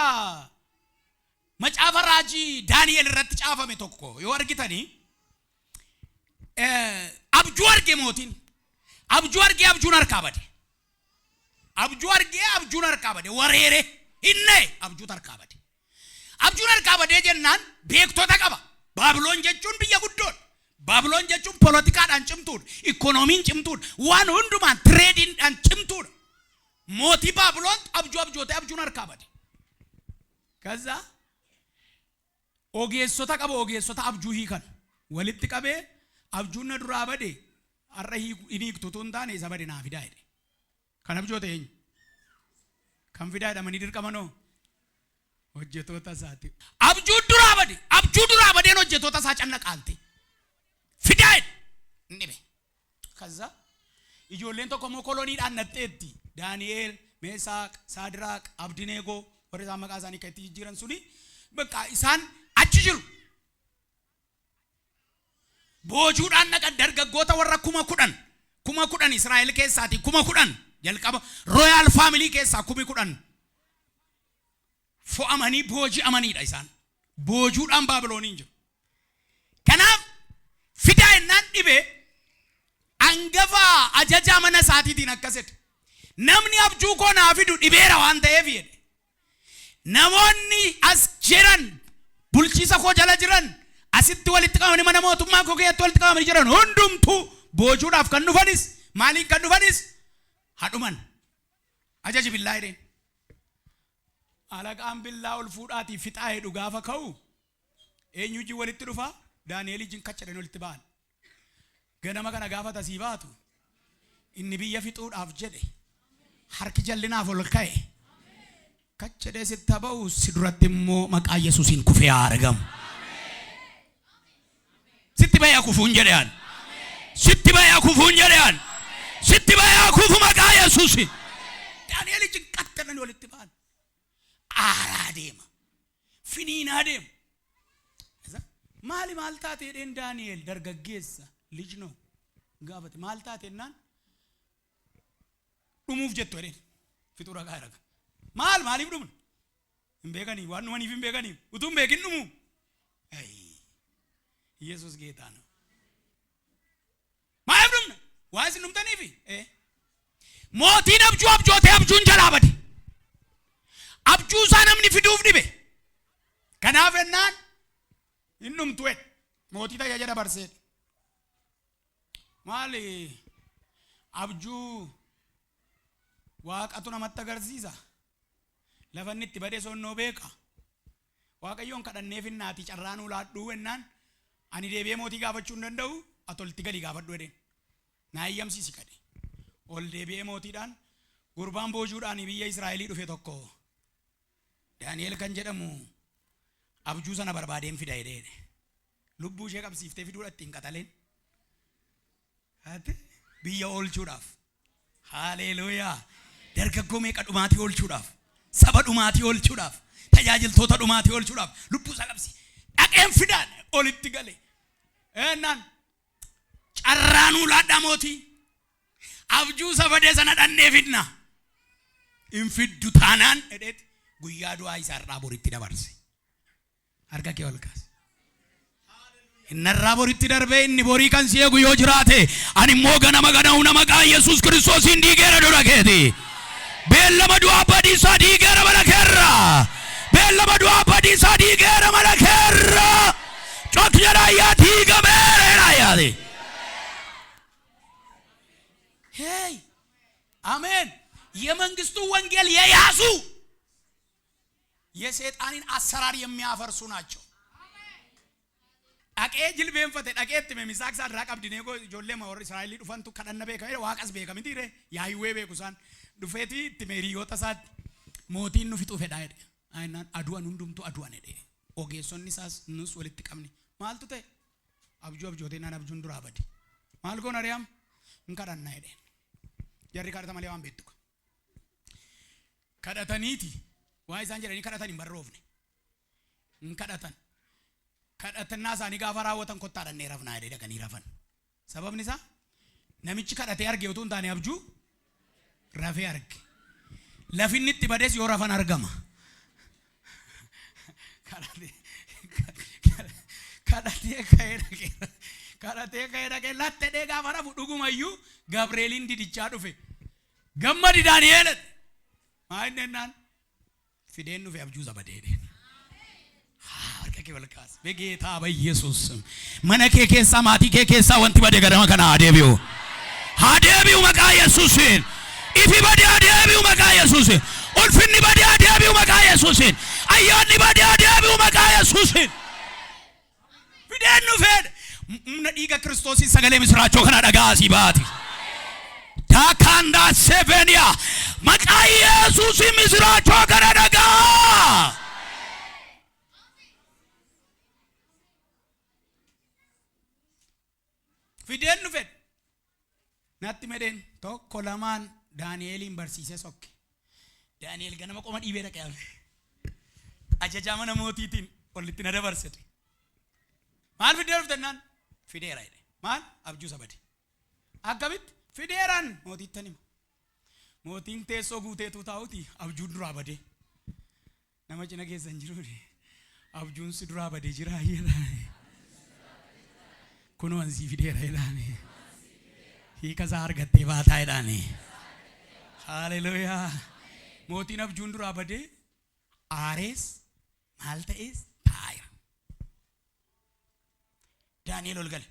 መጫፈራጂ ዳንኤል ረት ጫፈመ ተኮ ይወርግተኒ አብጁ አርጌ ሞቲን አብጁ አርጌ አብጁን አርካበደ አብጁ አርጌ አብጁን አርካበደ ወሬሬ ኢነ አብጁ ተርካበደ አብጁን አርካበደ ጀናን ቤክቶ ተቀባ ባቢሎን ጀቹን ብየ ጉዶን ባቢሎን ጀቹን ፖለቲካ ዳን ጭምቱን ኢኮኖሚን ጭምቱን ዋን ሁንዱማን ትሬዲንግ ዳን ጭምቱን ሞቲ ባቢሎን አብጁ አብጆተ አብጁን አርካበደ ከዛ ኦጌሶ ተቀባ ኦጌሶ አብጁ ሂከን ወልት ቀበ አብጁን ነዱራ አበደ አረሂ ኢኒክቱቱን ዳኔ ዘበደ ናፊዳይ ከነብጆተ ይኝ ከንፊዳይ ደመኒ ድርቀመኖ ወጀቶታ ሳቲ አብጁ ዱራ አበደ ነው ወጀቶታ ሳጨነቃልቲ ፊዳይ እንዴ ከዛ ኢጆሌን ተቆሞ ኮሎኒ ዳነጤቲ ዳንኤል ሜሳቅ ሳድራቅ አብድኔጎ ወደዛ መቃዛኒ ከቲ ጅረን ሱዲ በቃ ኢሳን አጭጅሩ ቦጁዳን ነቀ ደርገጎታ ወረኩማ ኩዳን እስራኤል ከሳቲ ኩማ ኩዳን ጀልቀባ ሮያል ፋሚሊ ከሳ ኩሚ ኩዳን ፎአማኒ ቦጂ አማኒ ዳይሳን ቦጁዳን ባቢሎን እንጂ ከናፍ ፊዳይናን ዲቤ አንገፋ አጃጃ መነሳቲ ዲነከሰት namni abjuu koona afidu dhibeera waan ta'eef jedhe namoonni as jiran bulchiisa koo jala jiran asitti walitti qabamanii mana mootummaa koo keessatti walitti qabamanii jiran hundumtu boojuudhaaf kan dhufanis maaliin kan dhufanis hadhuman ajaji billaa jedheen alaqaan billaa ol fuudhaatii fixaa hedhu gaafa ka'u eenyuji walitti dhufa daani'eel ijin kachadhan walitti ba'an ganama kana gaafa tasii baatu inni biyya fixuudhaaf jedhe harki jallinaa volkae kachade sitabau siduratimo maqaa yesuusin kufe argam sittibaya kufuun jedhan sittibaya kufuun jedhan sittibaya kufu maqaa yesuusin daani'eel ijin qattanan walitti ba'an aaraadema finiinaadem maali maaltaate den daani'eel dargaggeessa lijno gaafate maaltaate nan dumuf jetto eden fitura gaaraga maaliif dumun imbegani wanu mani imbegani utum begin dumu ay ኢየሱስ ጌታ ነው ማይብም ዋስ numtani fi ሞቲ ነብጁ አብጆቴ አብጁን ጀላበዲ አብጁ ሳነምኒ ፊዱፍ ዲቤ ከናፈናን innumtuet ሞቲ ታያጀዳ ባርሴ ማሊ አብጁ waaqatu namatti agarsiisa lafannitti bade sonnoo beeka waaqayyoon kadhanneefinnaati carraanuu laadhuu wennaan ani deebi'ee mootii gaafachuu hin danda'u atolti gali gaafadhu edeen naa eeyyamsiisi kadhe ol deebi'ee mootiidhaan gurbaan boojuudhaan biyya Israa'elii dhufe tokko Daani'eel kan jedhamu abjuu sana barbaadeen fida edeen lubbuu ishee qabsiiftee fiduudhaatti hin qataleen ate biyya oolchuudhaaf haleluuyaa dargaggoo meeqa dhumaatii oolchuudhaaf saba dhumaatii oolchuudhaaf tajaajiltoota dhumaatii oolchuudhaaf lubbuu isaa qabsi dhaqeen fidaan olitti gale eennan carraanuu laadhaa mootii abjuu safadee sana dhannee fidna infiddu taanaan edheet guyyaa du'aa isaa irraa boritti dabarse harka kee ol kaase innarraa boritti darbee inni borii kan si eegu yoo jiraate ani immoo ganama gana'u maqaa Yesuus Kiristoosiin diigeera dura keeti beellama du'aa badiisaa diigeera malakeerra beellama du'aa badiisaa diigeera malakeerra cokjara yaa diigameera yaade hey አሜን የመንግስቱ ወንጌል የያዙ የሰይጣንን አሰራር የሚያፈርሱ ናቸው አቄ ጅልቤን ፈተ ዳቄት ሚሳክ ሳድራቅ አብድኔጎ ጆሌ ማወር እስራኤል ዱፈንቱ ከደነ ቤከ ዋቀስ ቤከ ምንዲሬ ያይዌ ቤኩሳን ዱፌቲ ትሜሪዮ ተሳት ሞቲን ኑ ፊቱ ፈዳይ አይናን አዱአን ሁንዱምቱ አዱአን ሄደ ኦጌሶኒ ሳስ ንስ ወልት ቀምኒ ማልቱ ተ አብጆቴና አብጁን ዱራ አበዲ ማልጎ ነሪያም እንከዳና ሄደ ጀሪ ካርታ ማሊያም ቤትኩ ከዳታኒቲ ዋይ ሳንጀረኒ ከዳታኒ በሮፍኒ እንከዳታን kadhatanna isaanii gaafa raawwatan kottaa dhannee rafnaa jedhee dhaqanii rafan. Sababni isaa namichi kadhatee arge utuu hin taane abjuu rafee arge. Lafinni itti bades yoo rafan argama. Kadhatee ka'ee dhaqee lattee gaafa rafu dhugumayyuu Gabreeliin didichaa dhufe. Gammadi Daani'eel maa inni ennaan fideen dhufe abjuu zabadee. Harka kee walqaas begeetaa በኢየሱስ mana kee keessaa maatii kee keessaa wanti bade garama kana hadeebi'u maqaa Yesuusiin. Ifi bade hadeebi'u maqaa Yesuusiin. Ulfinni bade hadeebi'u maqaa Yesuusiin. Ayyaanni bade hadeebi'u maqaa Yesuusiin. Fideen dhufe humna dhiiga Kiristoosiin sagalee misiraachoo kana dhaga'aa baati. Taakanda seveniya maqaa Yesuusiin misiraachoo kana dhaga'aa. Fideen dhufe natti medeen tokko lamaan Daani'eeliin barsiisee sokke. Daani'eel ganama qoma dhiibee dhaqee ajajaa mana mootiitiin walitti na dabarsite. Maal fidee dhuftannaan fideera jedhe. Maal abjuu sabade. Akkamitti fideeraan mootiitti nima. Mootiin teessoo guuteetu taa'uti abjuun duraa badee. Nama cina keessan jiru abjuun si duraa badee jira jedhanii. Kun wansi fideera jedhanii. Hiika isaa argattee baataa jedhanii. Haleluuyaa. Mootiin abjuun duraa badee aarees maal ta'ees taa'eera. Daani'eel ol gale.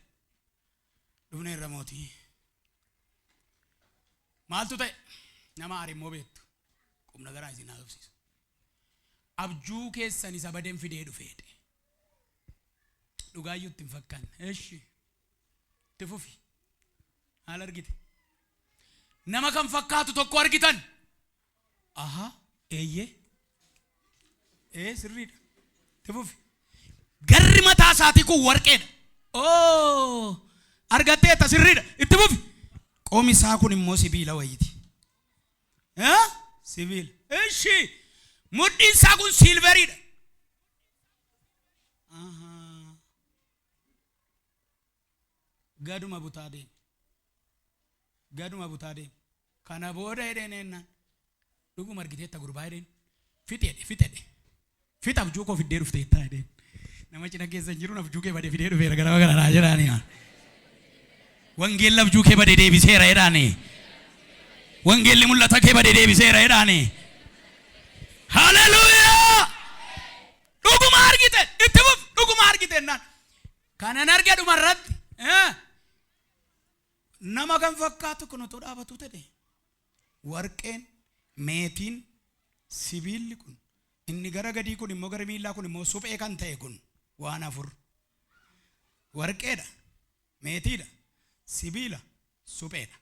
Dhufne irra mootii. Maaltu ta'e? Nama aare immoo beektu. Qubna garaa isin haasofsiisu. Abjuu keessan isa badeen fidee dhufeedhe. Dhugaayyuu ittiin fakkaan. Eeshi. Itti fufi. Maal argite? Nama kan fakkaatu tokko argitan. Aha. Eeyyee. Sirriidha. Itti fufi. Garri mataa isaatii kun warqeedha. Argatteetta sirriidha. Itti fufi. Qoomi isaa kun immoo sibiila wayiiti. Sibiila. Eeshi. Mudhiin isaa kun silveriidha. Gaduma butaa deem. Gaduma butaa deem. Kana booda jedheen ennaan. Dhuguma argiteetta gurbaa jedheen. Fixedhe. Fixa abjuu koo fiddee dhufteettaa jedheen. Nama cina keessan jiru abjuu kee badee fidee dhufeera gara garaa jedhaani. Wangeelli abjuu kee badee deebiseera jedhaani. Wangeelli mul'ata kee badee deebiseera jedhaani. Haleluuyaa. Dhuguma argite. Itti fuf. Dhuguma argite ennaan. Kanan arge dhumarratti. Nama kan fakkaatu kun utuu dhaabatu ta'e warqeen meetiin sibiilli kun inni gara gadii kun immoo gara miillaa kun immoo suphee kan ta'e kun waan afur warqeedha meetiidha sibiila supheedha.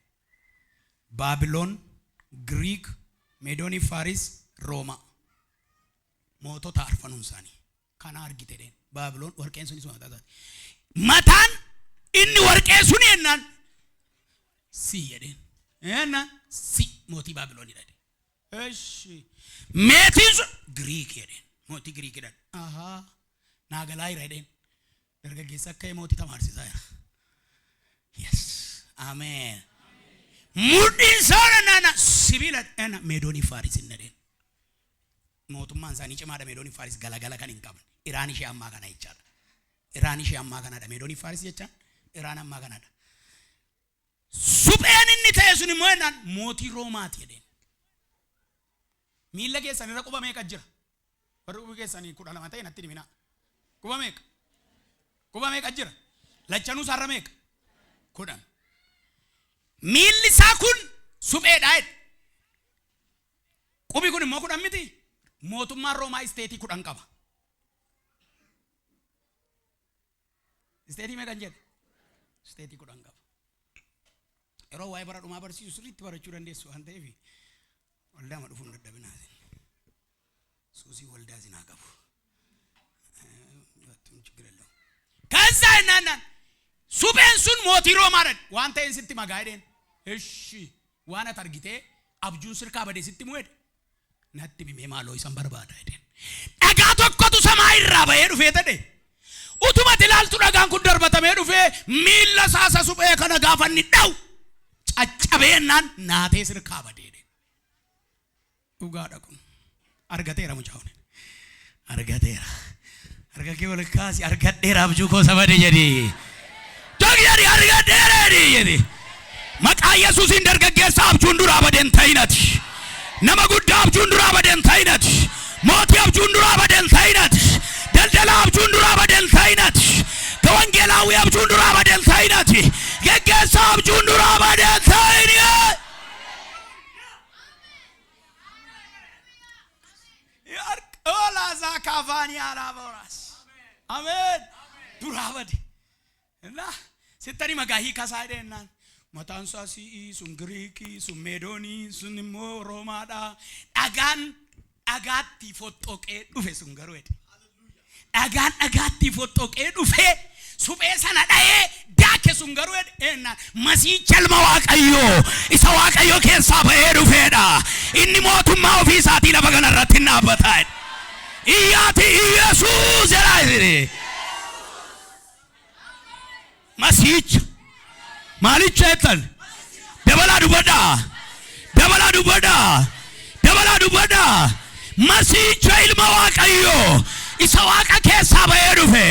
Baabiloon Giriik Meedoonii Faaris Rooma mootota arfanuun isaanii kana argite dheen Baabiloon warqeen sunis mataan inni warqee suni ennaan si jedheen. Si mootii Baabiloon jedheen. Eeshi. Meetiin sun Giriik jedheen. Mootii Giriik jedhan. Naagalaa jira jedheen. Dargaggeessa akka mootii tamaarsisaa jira. Yes. Ameen. Mudhiin isaa nana sibiila Meedoonii Faaris hin jedheen. Mootummaan isaanii cimaadha. Meedoonii Faaris galagala kan hin qabne. Iraan ishee ammaa kana jechaadha. Iraan ishee ammaa kanadha. Meedoonii Faaris jechaan Iraan ammaa kanadha. Supheen inni ta'e sun immoo ennaan mootii Roomaati jedheen. Miilla keessan irra quba meeqa jira? Warri qubi keessanii 12 ta'e natti himina. Quba meeqa? Quba meeqa jira? Lachanuu isaarra meeqa? 10. Miilli isaa kun supheedha jedhe. Qubi kun immoo 10 miti. Mootummaan Roomaa isteetii 10 qaba. Isteetii meeqa jedhe? Isteetii 10 qaba. Yeroo waa'ee bara dhumaa barsiisu sirriitti barachuu dandeessu waan ta'eef waldaa ma dhufuun dadhabinaa. Suusii waldaa zinaa qabu. ከዛ እናናን supheen sun mootii Roomaadha waan ta'een sitti magaa jedheen. Eshi waan ati argitee abjuun sirkaa badee sitti mu'edha. Natti mimee maaloo isan barbaada jedheen. Dhagaa tokkotu samaa irraa ba'ee dhufee ta'e utuma dhagaan kun darbatamee dhufee miilla saasa suphee kana gaafanni dhaw caccabeenaan naatee sirkaa badeedhe. Dhugaadha kun argateera mucaa'uun argateera arga kee wal kaasi argadheera abjuu koo sabade jedhi dogyari argadheera jedhi maqaa Yesuusin dargaggeessa abjuun duraa badeen ta'inati nama guddaa abjuun duraa badeen ta'inati mootii abjuun duraa badeen ta'inati daldala abjuun duraa badeen ta'inati ከወንጌላዊ abjuun duraa badeen ta'inati geggeessa abjuun duraa badeen ta'inati Ola zakavani araboras. Amen. Duravadi. Na sitani magahi kasaide nan. Matansa si sun Greeki sun Medoni sun mo Romada. Agan agatti fotoke dufe sun garwete. Agan agatti fotoke dufe suphe sana dae dake sun garwete enna masi chalma waaqayyo isa waaqayyo keessa ba'ee dhufeedha. Inni mootummaa ofii isaatii lafa kanarratti dhaabbataa. Iyati Yesus eraire Masich Malichetan Dabala dubada Masich ilma waaqayyo isa waaqa keessa ba'ee dhufe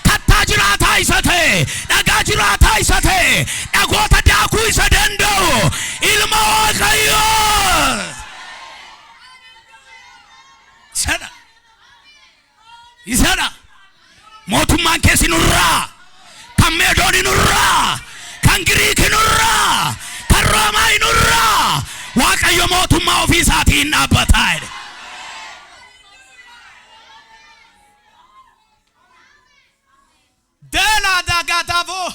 kattaa jiraataa isa ta'e dhagaa jiraataa isa ta'e dhagoota daakuu isa danda'u ilma waaqayyo sada Isara mootummaan keessi nurraa kan Meedooni nurraa kan Giriiki nurraa kan Roomaa nurraa waaqayyo mootummaa ofii isaatiin dhaabbataa Dela dagatavo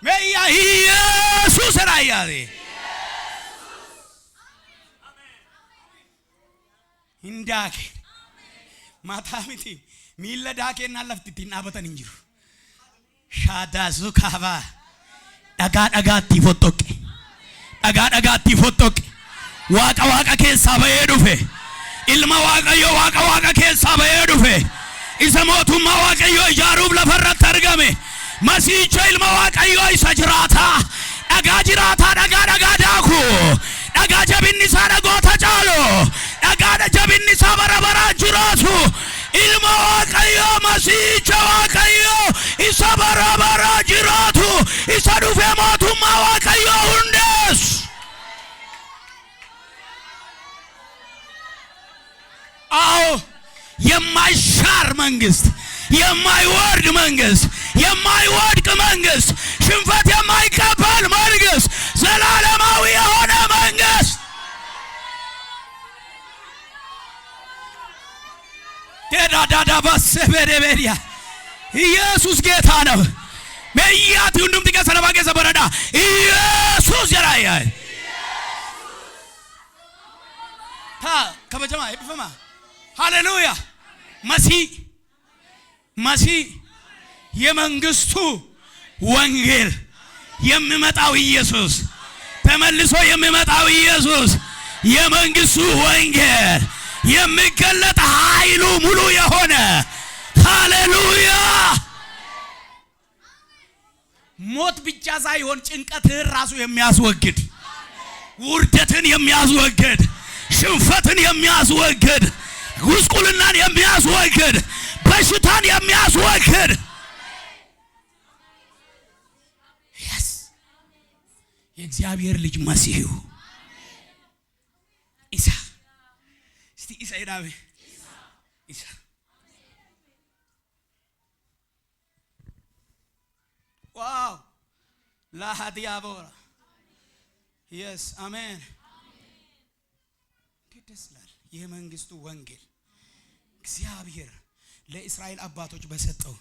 meya Yesus raayade Indake Matamiti milla daakeenna laftittiin dhaabatan hin jiru. Shaadaa zukava dhagaatti fottoqe. Dhagaatti fottoqe. Waaqa keessaa ba'ee dhufe. Ilma waaqayyo waaqa keessaa ba'ee dhufe. Isa mootummaa waaqayyo ijaaruuf lafarratti argame. Masiicha ilma waaqayyo isa jiraataa. Dhagaa daaku. Dhagaa jabinni isaa dhagoota caalu. Dhagaa jabinni isaa bara jiraatu. Ilma waaqayyo masiicha waaqayyo isa bara jiraatu. Isa dhufe mootummaa waaqayyo hundees. አዎ የማይሻር መንግስት የማይወርድ መንግስት የማይወድቅ መንግስት ሽንፈት የማይቀበል መንግስት ዘላለማዊ የሆነ መንግስት ዳዳዳ ባሰበረበሪያ ኢየሱስ ጌታ ነው መያት ሁሉም ተከሰለ ባገዘ በረዳ ኢየሱስ ያራያ ታ ከበጀማ ይብፈማ ሃሌሉያ መሲ የመንግስቱ ወንጌል የሚመጣው ኢየሱስ ተመልሶ የሚመጣው ኢየሱስ የመንግስቱ ወንጌል የሚገለጥ ኃይሉ ሙሉ የሆነ ሃሌሉያ ሞት ብቻ ሳይሆን ጭንቀትን ራሱ የሚያስወግድ ውርደትን የሚያስወግድ ሽንፈትን የሚያስወግድ ጉስቁልናን የሚያስወግድ በሽታን የሚያስወግድ የእግዚአብሔር ልጅ መሲሁ ኢሳ እስቲ ኢሳ ይዳቤ ኢሳ ዋው ላሃዲያቦራ yes አሜን ደስላል የመንግስቱ ወንጌል እግዚአብሔር ለእስራኤል አባቶች በሰጠው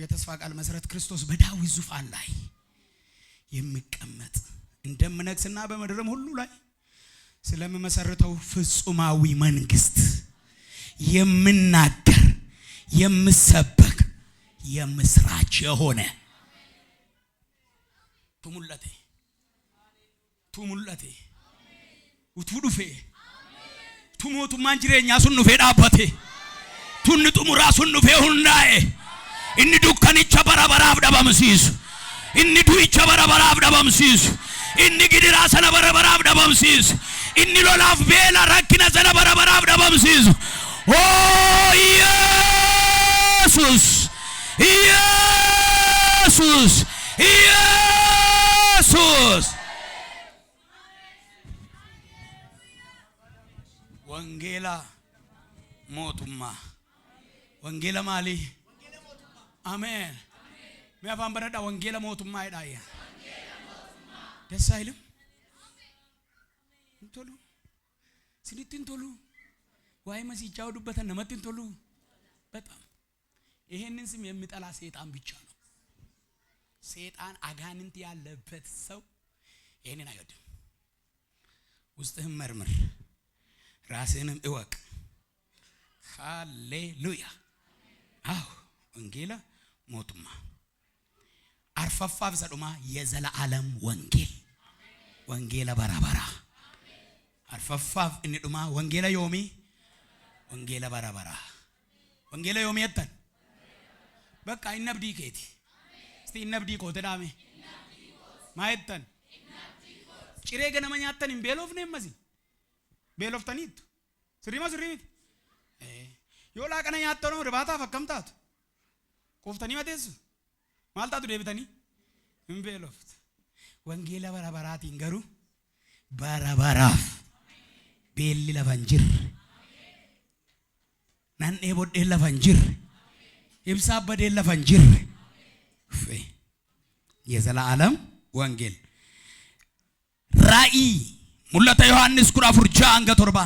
የተስፋ ቃል መሰረት ክርስቶስ በዳዊት ዙፋን ላይ የሚቀመጥ እንደምነግስና በመድረም ሁሉ ላይ ስለመሰረተው ፍጹማዊ መንግስት የምናገር የምሰበክ የምስራች የሆነ ቱሙላቴ ውቱዱፌ ቱሞቱ ማንጅሬኛ ሱኑ ፌዳባቴ ቱንጡ ሙራሱኑ ፌሁናኤ inni dukkanicha barabaraaf dhabamsiisu, inni du'icha barabaraaf dhabamsiisu, inni gidiraa sana barabaraaf dhabamsiisu, inni lolaaf beela rakkina sana barabaraaf dhabamsiisu. Oh Yesus, Yesus, Yesus. Wangela mootummaa. Wangela maali? Amen. Me afaan baradha wangela mootummaa jedhaa. ደስ አይልም? እንቶሉ ስንትን ቶሉ ዋይ መስጫው ዱበተ ነመትን ቶሉ በጣም ይሄንን ስም የሚጠላ ሰይጣን ብቻ ነው። ሰይጣን አጋንንት ያለበት ሰው ይሄንን አይወድም። ውስጥህን መርምር፣ ራስህንም እወቅ። ሃሌሉያ። አዎ ወንጌላ ሞቱማ አርፋፋብ ሰዱማ የዘላለም ወንጌል ወንጌላ በራበራ አርፋፋብ እንዱማ ወንጌላ ዮሚ ወንጌላ በራበራ ወንጌላ ዮሚ ያተን በቃ ይነብዲ ከቲ እስቲ ይነብዲ ኮተዳሜ ማይተን ጭሬ ገነመኛ ያተን ቤሎፍ ነው መሲ ቤሎፍ ተኒት ስሪማ ስሪሚት ዮላ ቀነኛ ያተን ነው ርባታ ፈከምታት ኮፍተኒ ማቴስ ማልታቱ ደብተኒ እንቤሎፍት ወንጌላ በራበራት ይንገሩ በራበራፍ ቤሊ ለፈንጅር ናንኤ ቦዴ ለፈንጅር ይብሳ በዴ ለፈንጅር የዘላለም ወንጌል ራእይ ሙለተ ዮሐንስ ኩራ ፉርጃ አንገ ቶርባ